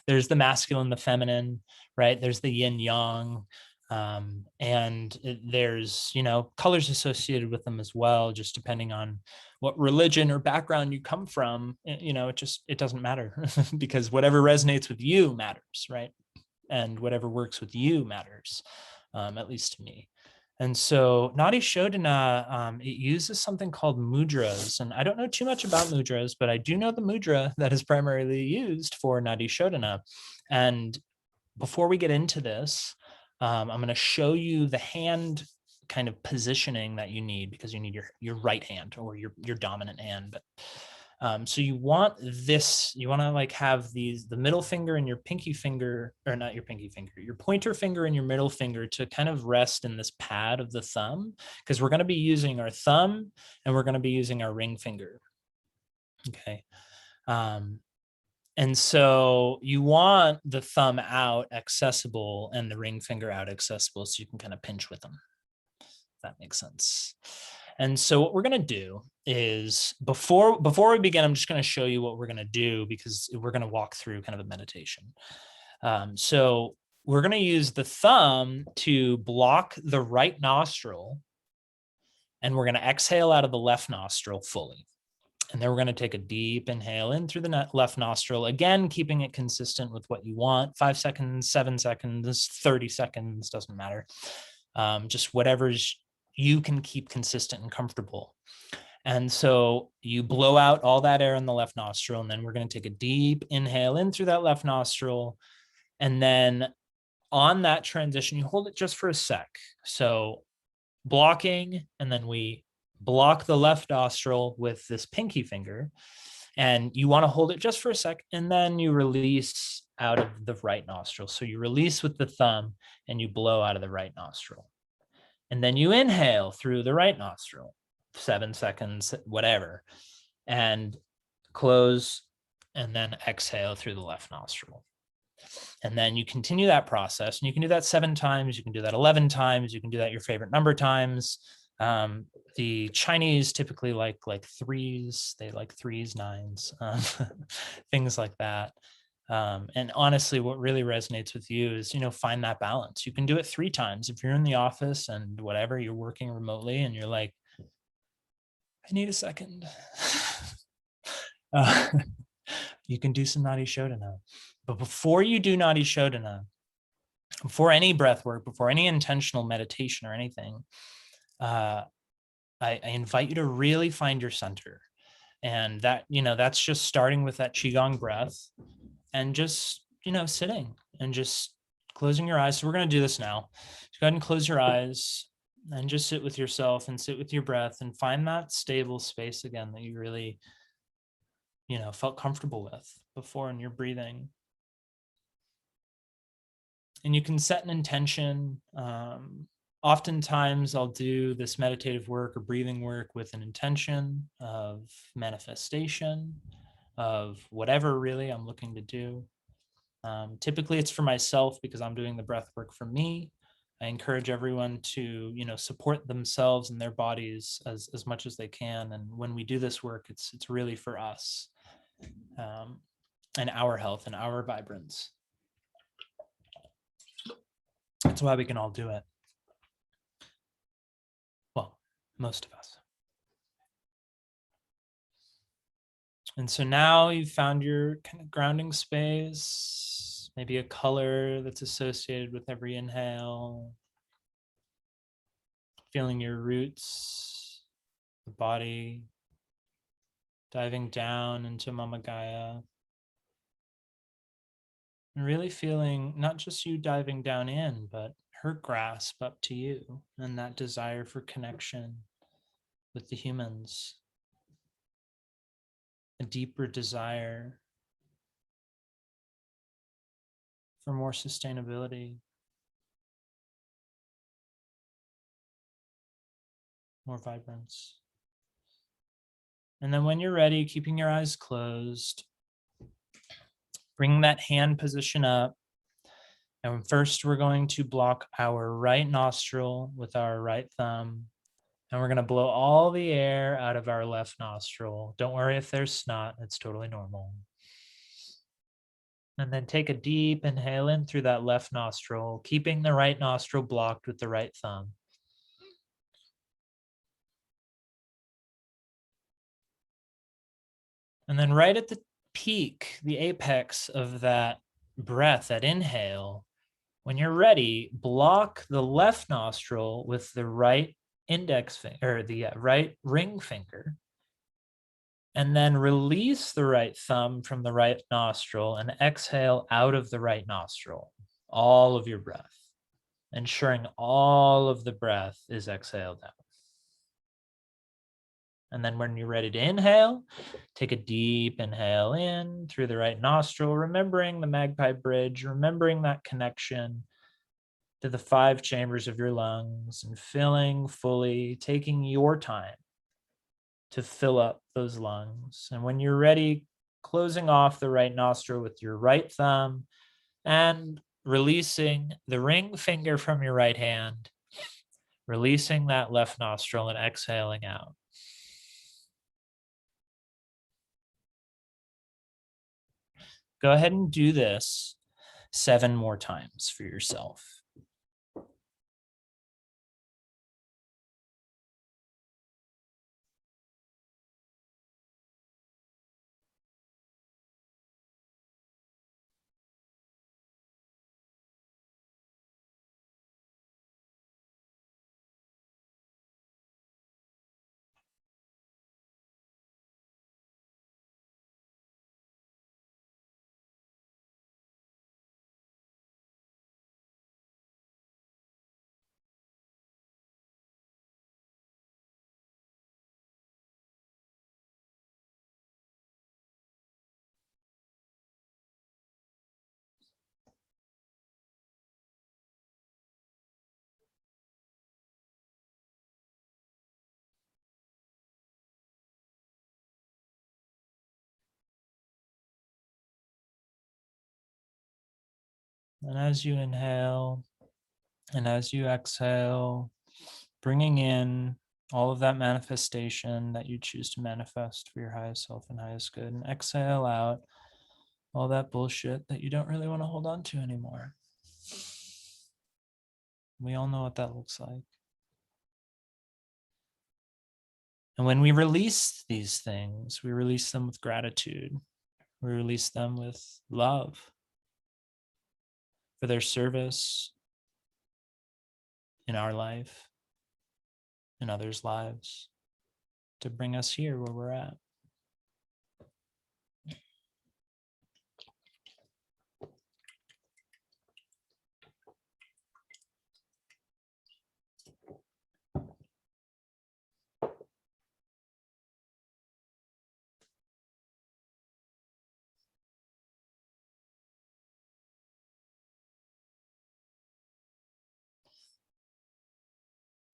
There's the masculine, the feminine, right? There's the yin yang. And there's, colors associated with them as well, just depending on what religion or background you come from, it doesn't matter because whatever resonates with you matters, right? And whatever works with you matters, at least to me. And so Nadi Shodhana, it uses something called mudras. And I don't know too much about mudras, but I do know the mudra that is primarily used for Nadi Shodhana. And before we get into this, I'm going to show you the hand kind of positioning that you need because you need your right hand or your dominant hand. But so you want to like have the middle finger and your pinky finger, or not your pinky finger, your pointer finger and your middle finger to kind of rest in this pad of the thumb, because we're going to be using our thumb and we're going to be using our ring finger. Okay. And so you want the thumb out accessible and the ring finger out accessible so you can kind of pinch with them. If that makes sense. And so what we're going to do is before we begin, I'm just going to show you what we're going to do because we're going to walk through kind of a meditation. So we're going to use the thumb to block the right nostril and we're going to exhale out of the left nostril fully. And then we're going to take a deep inhale in through the left nostril, again, keeping it consistent with what you want, 5 seconds, 7 seconds, 30 seconds, doesn't matter. Just whatever's you can keep consistent and comfortable. And so you blow out all that air in the left nostril, and then we're going to take a deep inhale in through that left nostril. And then on that transition, you hold it just for a sec. So blocking, and then we block the left nostril with this pinky finger, and you want to hold it just for a sec, and then you release out of the right nostril. So you release with the thumb and you blow out of the right nostril. And then you inhale through the right nostril, 7 seconds, whatever, and close, and then exhale through the left nostril. And then you continue that process, and you can do that 7 times, you can do that 11 times, you can do that your favorite number times. The Chinese typically like threes, they like threes, nines, things like that. And honestly, what really resonates with you is, find that balance. You can do it 3 times. If you're in the office and whatever, you're working remotely and you're like, I need a second. You can do some Nadi Shodhana. But before you do Nadi Shodhana, before any breath work, before any intentional meditation or anything, I invite you to really find your center. And that, that's just starting with that Qigong breath and just, sitting and just closing your eyes. So we're going to do this now. Just go ahead and close your eyes and just sit with yourself and sit with your breath and find that stable space again that you really, felt comfortable with before in your breathing. And you can set an intention. Oftentimes I'll do this meditative work or breathing work with an intention of manifestation of whatever really I'm looking to do. Typically it's for myself because I'm doing the breath work for me. I encourage everyone to, support themselves and their bodies as much as they can. And when we do this work, it's really for us and our health and our vibrance. That's why we can all do it. Well, most of us. And so now you've found your kind of grounding space, maybe a color that's associated with every inhale, feeling your roots, the body, diving down into Mama Gaia. And really feeling not just you diving down in, but her grasp up to you and that desire for connection with the humans. A deeper desire for more sustainability, more vibrance. And then when you're ready, keeping your eyes closed, bring that hand position up. And first we're going to block our right nostril with our right thumb. And we're going to blow all the air out of our left nostril. Don't worry if there's snot, it's totally normal. And then take a deep inhale in through that left nostril, keeping the right nostril blocked with the right thumb. And then right at the peak, the apex of that breath, that inhale, when you're ready, block the left nostril with the right index finger, or the right ring finger, and then release the right thumb from the right nostril and exhale out of the right nostril, all of your breath, ensuring all of the breath is exhaled out. And then when you're ready to inhale, take a deep inhale in through the right nostril, remembering the magpie bridge, remembering that connection to the 5 chambers of your lungs and filling fully, taking your time to fill up those lungs. And when you're ready, closing off the right nostril with your right thumb and releasing the ring finger from your right hand, releasing that left nostril and exhaling out. Go ahead and do this 7 more times for yourself. And as you inhale and as you exhale, bringing in all of that manifestation that you choose to manifest for your highest self and highest good, and exhale out all that bullshit that you don't really want to hold on to anymore. We all know what that looks like. And when we release these things, we release them with gratitude. We release them with love for their service in our life, in others' lives, to bring us here where we're at.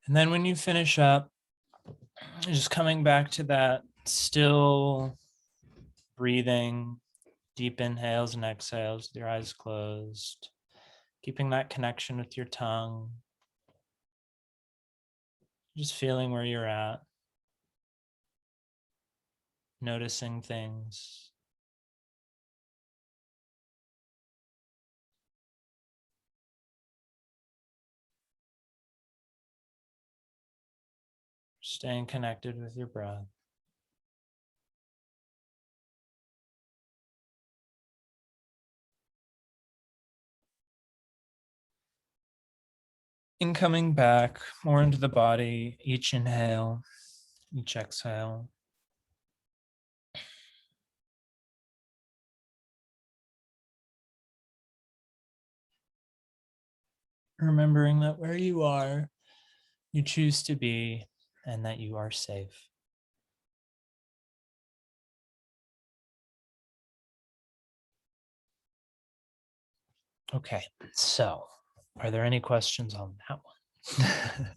And then when you finish up, just coming back to that still breathing, deep inhales and exhales with your eyes closed, keeping that connection with your tongue, just feeling where you're at, noticing things. Staying connected with your breath. And coming back more into the body, each inhale, each exhale. Remembering that where you are, you choose to be, and that you are safe. Okay, so are there any questions on that one?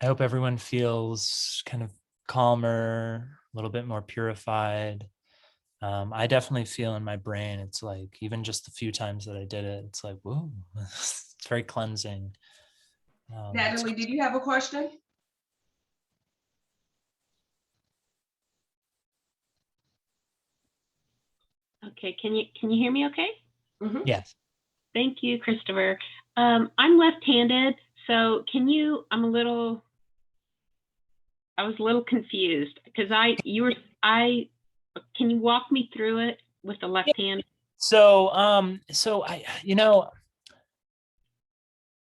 I hope everyone feels kind of calmer, a little bit more purified. I definitely feel in my brain, it's like, even just the few times that I did it, it's like, whoa, it's very cleansing. Natalie, did you have a question? Okay, can you hear me okay? Mm-hmm. Yes. Thank you, Christopher. I'm left-handed, so I was a little confused because can you walk me through it with the left hand? So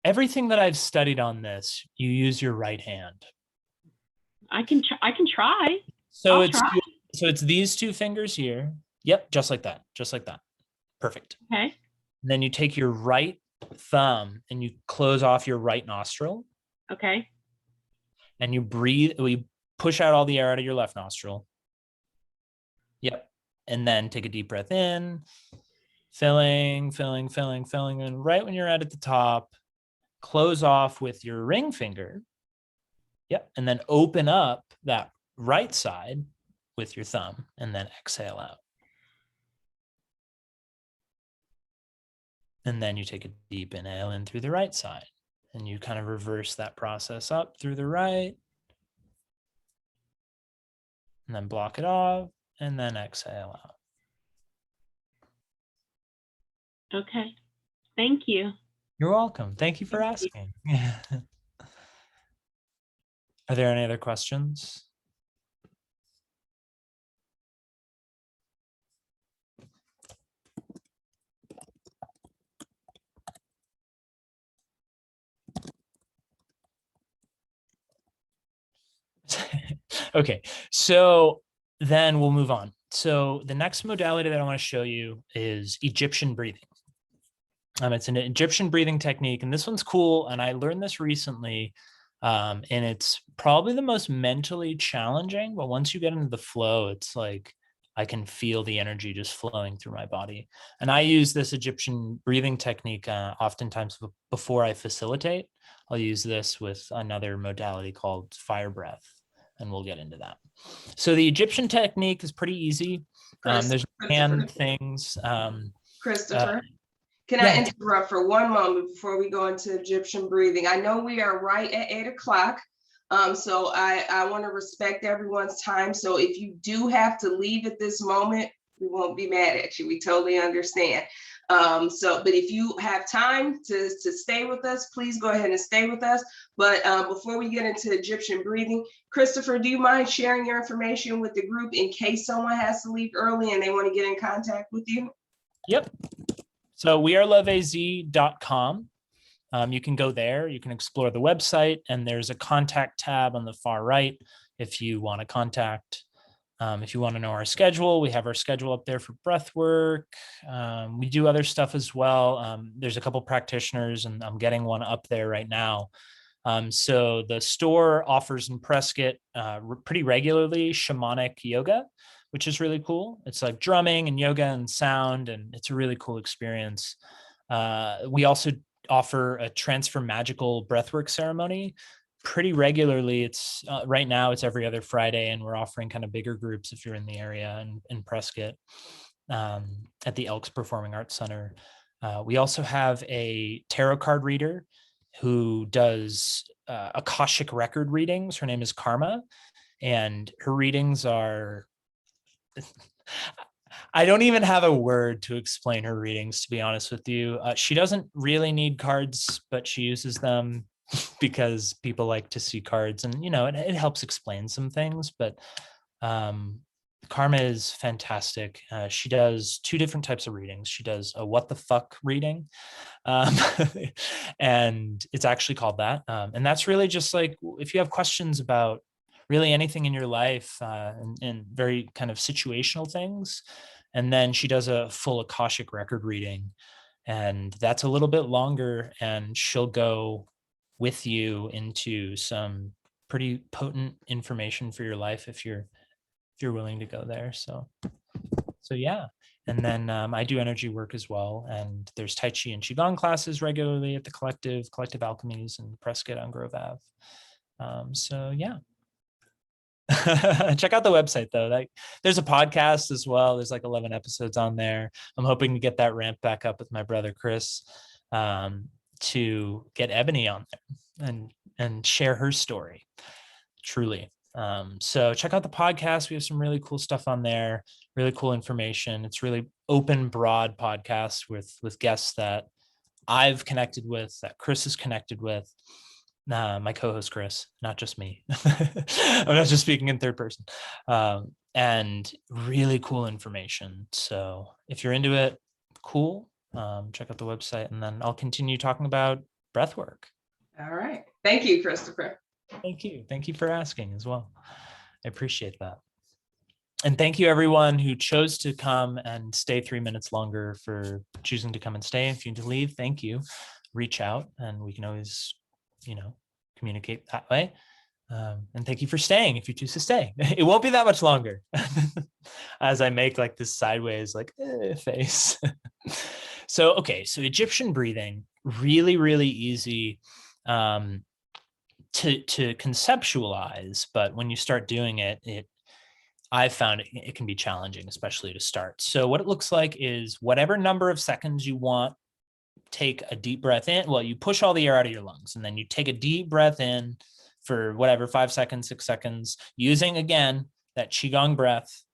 everything that I've studied on this, you use your right hand. I can try. So I'll it's try. so it's these two fingers here. Yep, just like that. Just like that. Perfect. Okay. And then you take your right thumb and you close off your right nostril. Okay. And you breathe, we push out all the air out of your left nostril. Yep. And then take a deep breath in, filling. And right when you're at the top, close off with your ring finger. Yep. And then open up that right side with your thumb and then exhale out. And then you take a deep inhale in through the right side and you kind of reverse that process up through the right and then block it off and then exhale out. Okay. Thank you. You're welcome. Thank you for asking. Are there any other questions? Okay, so then we'll move on. So the next modality that I want to show you is Egyptian breathing. It's an Egyptian breathing technique, and this one's cool. And I learned this recently, and it's probably the most mentally challenging. But once you get into the flow, it's like I can feel the energy just flowing through my body. And I use this Egyptian breathing technique oftentimes before I facilitate. I'll use this with another modality called fire breath, and we'll get into that. So the Egyptian technique is pretty easy. There's hand things. Christopher, can I yeah. interrupt for one moment before we go into Egyptian breathing? I know we are right at 8 o'clock. So I want to respect everyone's time. So if you do have to leave at this moment, we won't be mad at you. We totally understand. But if you have time to stay with us, please go ahead and stay with us. But before we get into Egyptian breathing, Christopher, do you mind sharing your information with the group in case someone has to leave early and they want to get in contact with you? Yep. So weareloveaz.com. You can go there, you can explore the website, and there's a contact tab on the far right if you want to contact. If you want to know our schedule, we have our schedule up there for breathwork. We do other stuff as well. There's a couple practitioners, and I'm getting one up there right now. So the store offers in Prescott pretty regularly shamanic yoga, which is really cool. It's like drumming and yoga and sound, and it's a really cool experience. We also offer a transfer magical breathwork ceremony pretty regularly. It's right now it's every other Friday, and we're offering kind of bigger groups if you're in the area in Prescott at the Elks Performing Arts Center. We also have a tarot card reader who does Akashic record readings. Her name is Karma, and her readings are I don't even have a word to explain her readings, to be honest with you. She doesn't really need cards, but she uses them because people like to see cards, and it helps explain some things. But Karma is fantastic. She does two different types of readings. She does a what the fuck reading, and it's actually called that. And that's really just like if you have questions about really anything in your life and very kind of situational things. And then she does a full Akashic record reading, and that's a little bit longer, and she'll go with you into some pretty potent information for your life if you're willing to go there. So yeah. And then I do energy work as well, and there's Tai Chi and Qigong classes regularly at the Collective Alchemies in Prescott on Grove Ave. So yeah. Check out the website though. There's a podcast as well. There's like 11 episodes on there. I'm hoping to get that ramped back up with my brother Chris to get Ebony on there and share her story. Truly. So check out the podcast. We have some really cool stuff on there, really cool information. It's really open, broad podcast with guests that I've connected with, that Chris is connected with. My co-host Chris, not just me. I'm not just speaking in third person. And really cool information. So if you're into it, cool. Check out the website, and then I'll continue talking about breathwork. All right. Thank you, Christopher. Thank you. Thank you for asking as well. I appreciate that. And thank you everyone who chose to come and stay 3 minutes longer for choosing to come and stay. If you need to leave, thank you. Reach out and we can always communicate that way. And thank you for staying if you choose to stay. It won't be that much longer as I make like this sideways face. So Egyptian breathing, really, really easy to conceptualize, but when you start doing it, I've found it can be challenging, especially to start. So what it looks like is whatever number of seconds you want, take a deep breath in. Well, you push all the air out of your lungs, and then you take a deep breath in for 5 seconds, 6 seconds, using again that Qigong breath,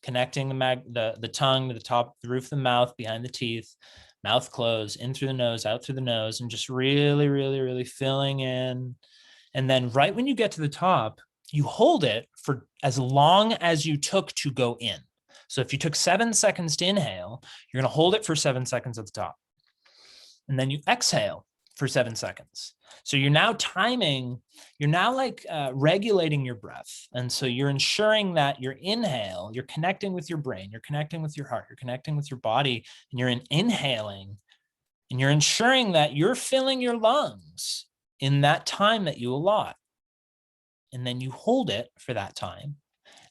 connecting the tongue to the top, the roof of the mouth, behind the teeth, mouth closed, in through the nose, out through the nose, and just really, really, really filling in. And then right when you get to the top, you hold it for as long as you took to go in. So if you took 7 seconds to inhale, you're going to hold it for 7 seconds at the top. And then you exhale for 7 seconds. So you're now regulating your breath. And so you're ensuring that your inhale, you're connecting with your brain, you're connecting with your heart, you're connecting with your body, and you're inhaling, and you're ensuring that you're filling your lungs in that time that you allot. And then you hold it for that time.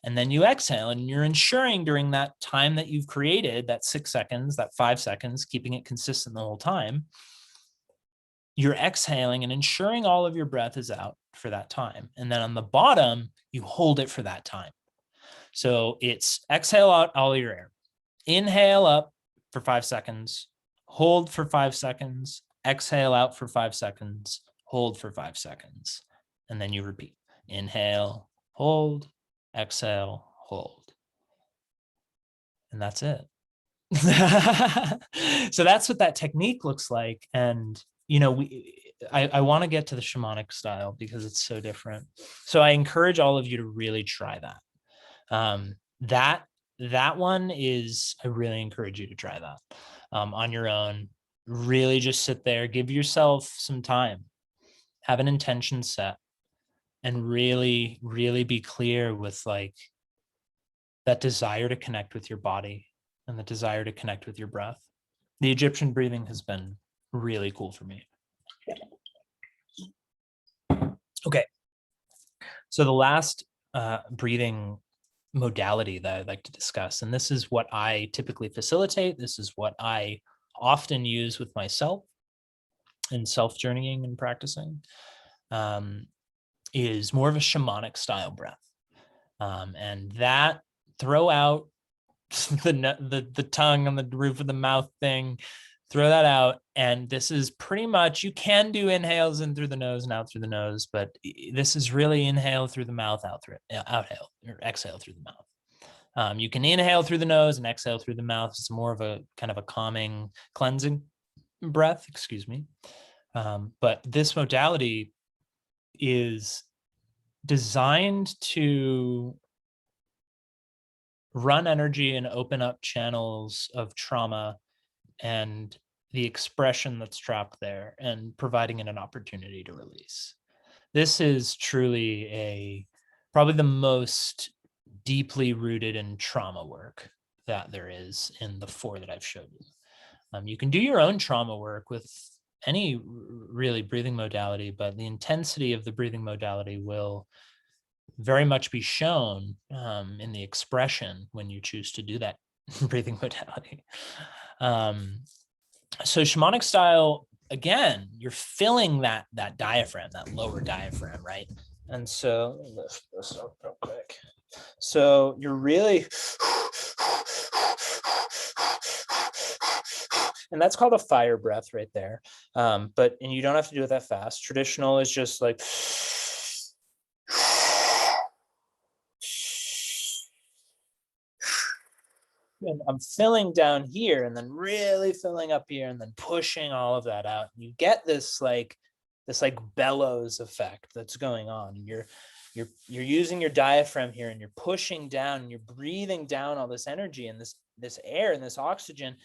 And then you exhale, and you're ensuring during that time that you've created, that 6 seconds, that 5 seconds, keeping it consistent the whole time, you're exhaling and ensuring all of your breath is out for that time. And then on the bottom, you hold it for that time. So it's exhale out all your air, inhale up, for 5 seconds, hold for 5 seconds, exhale out for 5 seconds, hold for 5 seconds, and then you repeat. Inhale, hold, exhale, hold. And that's it. So that's what that technique looks like. And, you know, I want to get to the shamanic style because it's so different. So I encourage all of you to really try that. That one is, I really encourage you to try that on your own. Really just sit there, give yourself some time, have an intention set, and really, really be clear with like that desire to connect with your body and the desire to connect with your breath. The Egyptian breathing has been really cool for me. Okay. So the last breathing modality that I'd like to discuss, and this is what I typically facilitate. This is what I often use with myself in self-journeying and practicing, is more of a shamanic style breath. And that throw out the tongue on the roof of the mouth thing, throw that out. And this is pretty much, you can do inhales in through the nose and out through the nose, but this is really inhale through the mouth, outhale, or exhale through the mouth. You can inhale through the nose and exhale through the mouth. It's more of a kind of a calming, cleansing breath, excuse me. But this modality is designed to run energy and open up channels of trauma and the expression that's trapped there and providing it an opportunity to release. This is truly probably the most deeply rooted in trauma work that there is in the 4 that I've showed you. You can do your own trauma work with any really breathing modality, but the intensity of the breathing modality will very much be shown in the expression when you choose to do that breathing modality. So shamanic style, again, you're filling that diaphragm, that lower diaphragm, right? And so let me lift this up real quick. So you're really, and that's called a fire breath right there. And you don't have to do it that fast. Traditional is just like, and I'm filling down here and then really filling up here and then pushing all of that out. You get this like bellows effect that's going on. You're using your diaphragm here and you're pushing down and you're breathing down all this energy and this air and this oxygen and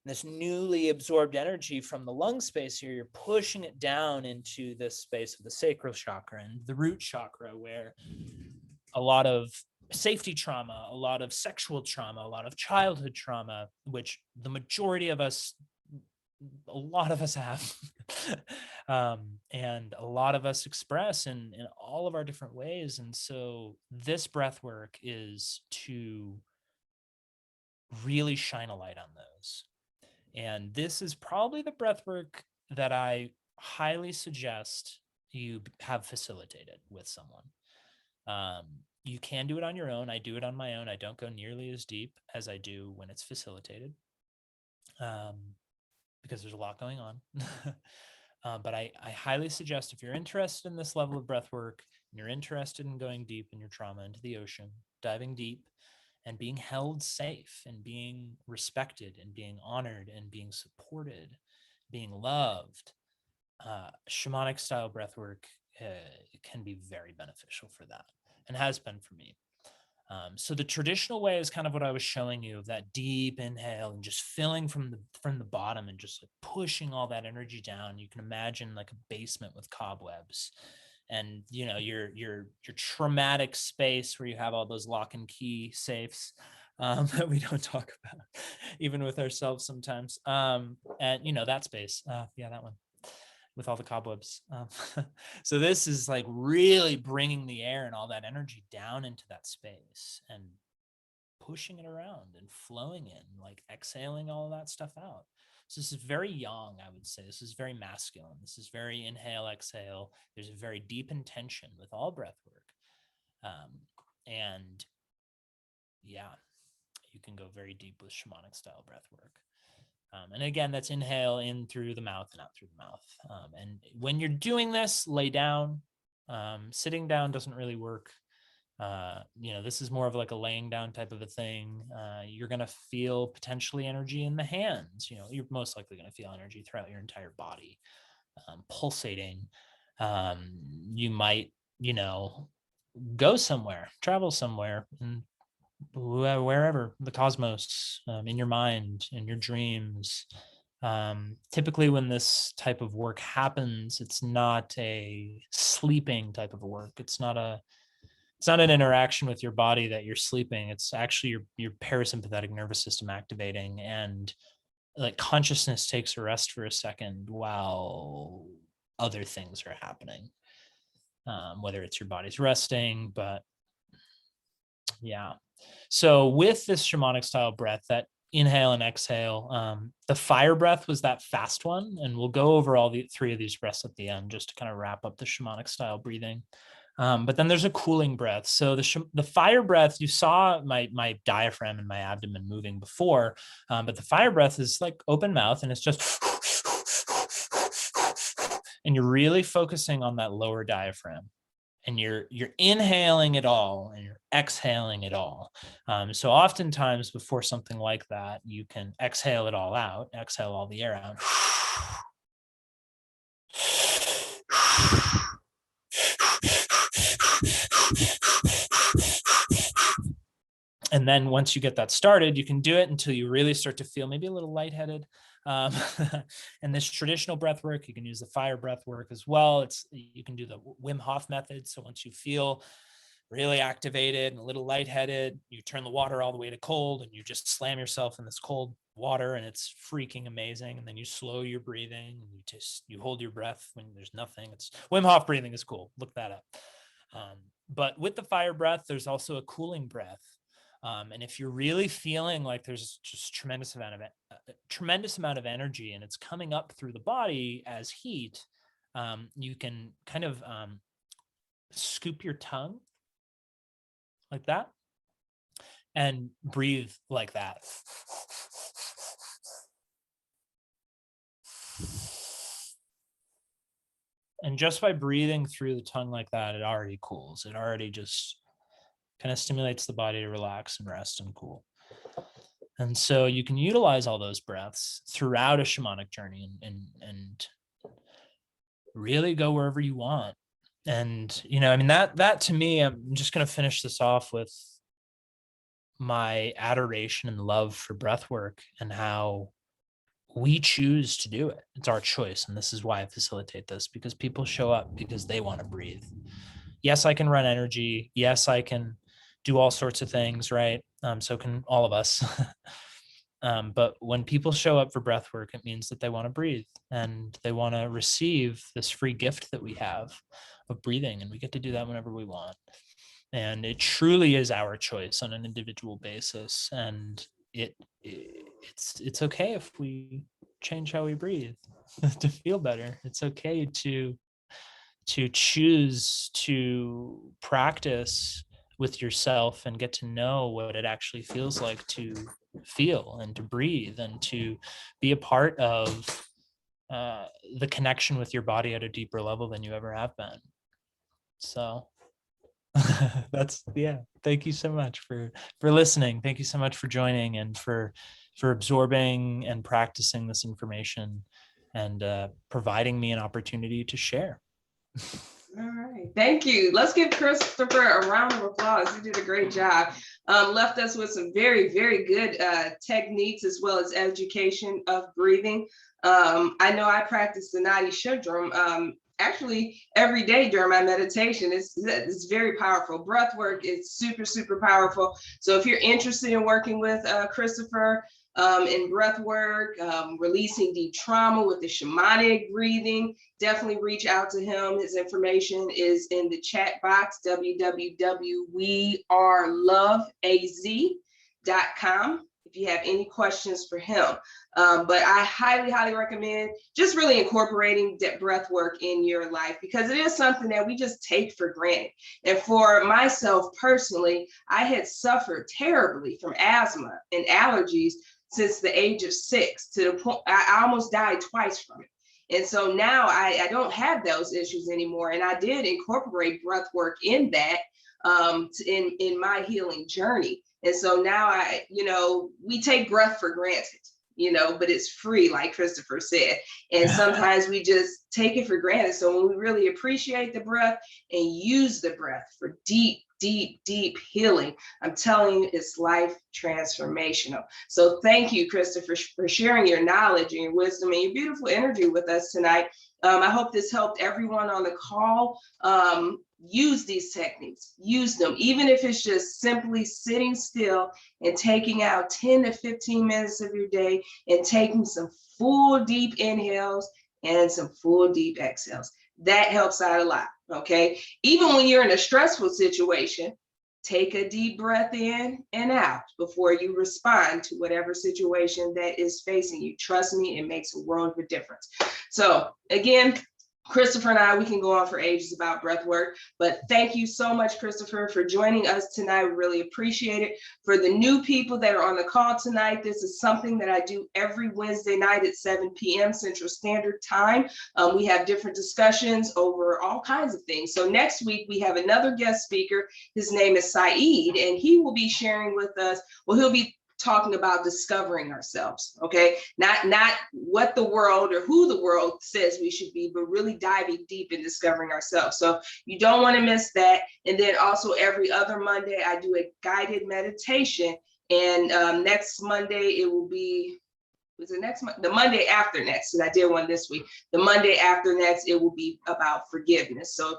this newly absorbed energy from the lung space here. You're pushing it down into this space of the sacral chakra and the root chakra, where a lot of safety trauma, a lot of sexual trauma, a lot of childhood trauma, which the majority of us, a lot of us have, and a lot of us express in all of our different ways. And so this breath work is to really shine a light on those. And this is probably the breath work that I highly suggest you have facilitated with someone. You can do it on your own. I do it on my own. I don't go nearly as deep as I do when it's facilitated, because there's a lot going on. But I highly suggest, if you're interested in this level of breath work and you're interested in going deep in your trauma into the ocean, diving deep and being held safe and being respected and being honored and being supported, being loved, shamanic style breath work can be very beneficial for that, and has been for me. So the traditional way is kind of what I was showing you, of that deep inhale and just filling from the bottom and just like pushing all that energy down. You can imagine like a basement with cobwebs, and you know your traumatic space where you have all those lock and key safes that we don't talk about even with ourselves sometimes. And you know that space, yeah, that one with all the cobwebs. So this is like really bringing the air and all that energy down into that space and pushing it around and flowing in, like exhaling all of that stuff out. So this is very yang, I would say. This is very masculine. This is very inhale, exhale. There's a very deep intention with all breath work. And yeah, you can go very deep with shamanic style breath work. And again, that's inhale in through the mouth and out through the mouth. And when you're doing this, lay down. Sitting down doesn't really work. This is more of like a laying down type of a thing. You're going to feel potentially energy in the hands. You're most likely going to feel energy throughout your entire body, pulsating. You might, go somewhere, travel somewhere, and wherever the cosmos, in your mind, in your dreams. Typically when this type of work happens, it's not a sleeping type of work. It's not an interaction with your body that you're sleeping. It's actually your parasympathetic nervous system activating, and like consciousness takes a rest for a second while other things are happening. Whether it's your body's resting, but yeah. So with this shamanic style breath, that inhale and exhale, the fire breath was that fast one. And we'll go over all the 3 of these breaths at the end, just to kind of wrap up the shamanic style breathing. But then there's a cooling breath. So the fire breath, you saw my diaphragm and my abdomen moving before, but the fire breath is like open mouth, and it's just, and you're really focusing on that lower diaphragm. And you're inhaling it all and you're exhaling it all. So oftentimes before something like that, you can exhale it all out, exhale all the air out. And then once you get that started, you can do it until you really start to feel maybe a little lightheaded. And this traditional breath work, you can use the fire breath work as well. You can do the Wim Hof method. So once you feel really activated and a little lightheaded, you turn the water all the way to cold and you just slam yourself in this cold water, and it's freaking amazing. And then you slow your breathing and you hold your breath when there's nothing. It's Wim Hof breathing is cool. Look that up. But with the fire breath, there's also a cooling breath. And if you're really feeling like there's just tremendous amount of energy and it's coming up through the body as heat, you can kind of scoop your tongue like that and breathe like that. And just by breathing through the tongue like that, it already cools. It already just kind of stimulates the body to relax and rest and cool. And so you can utilize all those breaths throughout a shamanic journey and really go wherever you want. And, that to me, I'm just going to finish this off with my adoration and love for breath work and how we choose to do it. It's our choice. And this is why I facilitate this, because people show up because they want to breathe. Yes, I can run energy. Yes, I can do all sorts of things, right? So can all of us. But when people show up for breath work, it means that they want to breathe and they want to receive this free gift that we have of breathing. And we get to do that whenever we want. And it truly is our choice on an individual basis. And it's okay if we change how we breathe to feel better. It's okay to choose to practice with yourself and get to know what it actually feels like to feel and to breathe and to be a part of the connection with your body at a deeper level than you ever have been. So thank you so much for listening. Thank you so much for joining and for absorbing and practicing this information and providing me an opportunity to share. All right, thank you. Let's give Christopher a round of applause. He did a great job. Left us with some very, very good techniques as well as education of breathing. I know I practice the Nadi Shodram actually every day during my meditation. It's very powerful. Breath work is super, super powerful. So if you're interested in working with Christopher in breath work, releasing deep trauma with the shamanic breathing, definitely reach out to him. His information is in the chat box, www.weareloveaz.com. If you have any questions for him. But I highly, highly recommend just really incorporating breath work in your life, because it is something that we just take for granted. And for myself personally, I had suffered terribly from asthma and allergies since the age of 6, to the point I almost died twice from it. And so now I don't have those issues anymore. And I did incorporate breath work in that, in my healing journey. And so now we take breath for granted, but it's free, like Christopher said. And sometimes we just take it for granted. So when we really appreciate the breath and use the breath for deep, deep, deep healing, I'm telling you, it's life transformational. So thank you, Christopher, for sharing your knowledge and your wisdom and your beautiful energy with us tonight. I hope this helped everyone on the call. Use these techniques, use them, even if it's just simply sitting still and taking out 10 to 15 minutes of your day and taking some full deep inhales and some full deep exhales. That helps out a lot, okay? Even when you're in a stressful situation, take a deep breath in and out before you respond to whatever situation that is facing you. Trust me, it makes a world of a difference. So again, Christopher and I, we can go on for ages about breath work, but thank you so much, Christopher, for joining us tonight. We really appreciate it. For the new people that are on the call tonight, this is something that I do every Wednesday night at 7 p.m. Central Standard Time. We have different discussions over all kinds of things. So next week, we have another guest speaker. His name is Saeed, and he will be sharing with us, he'll be talking about discovering ourselves, okay? Not what the world or who the world says we should be, but really diving deep in discovering ourselves. So you don't want to miss that. And then also every other Monday, I do a guided meditation. And next Monday, it will be, the Monday after next, because I did one this week. The Monday after next, it will be about forgiveness. So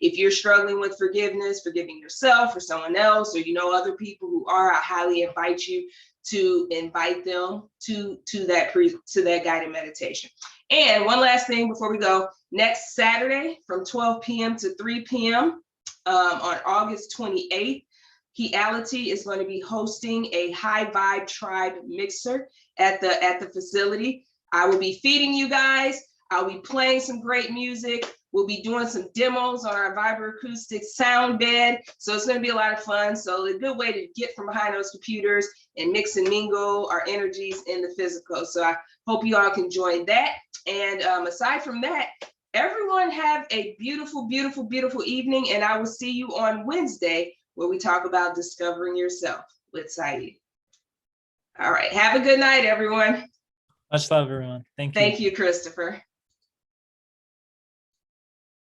if you're struggling with forgiveness, forgiving yourself or someone else, or other people who are, I highly invite you to invite them to that guided meditation. And one last thing before we go, next Saturday from 12 p.m. to 3 p.m. On August 28th, Heality is going to be hosting a High Vibe Tribe mixer at the facility. I will be feeding you guys. I'll be playing some great music. We'll be doing some demos on our vibroacoustic sound bed. So it's going to be a lot of fun. So a good way to get from behind those computers and mix and mingle our energies in the physical. So I hope you all can join that. And aside from that, everyone have a beautiful, beautiful, beautiful evening. And I will see you on Wednesday, where we talk about discovering yourself with Saeed. All right, have a good night, everyone. Much love, everyone. Thank you. Thank you, Christopher.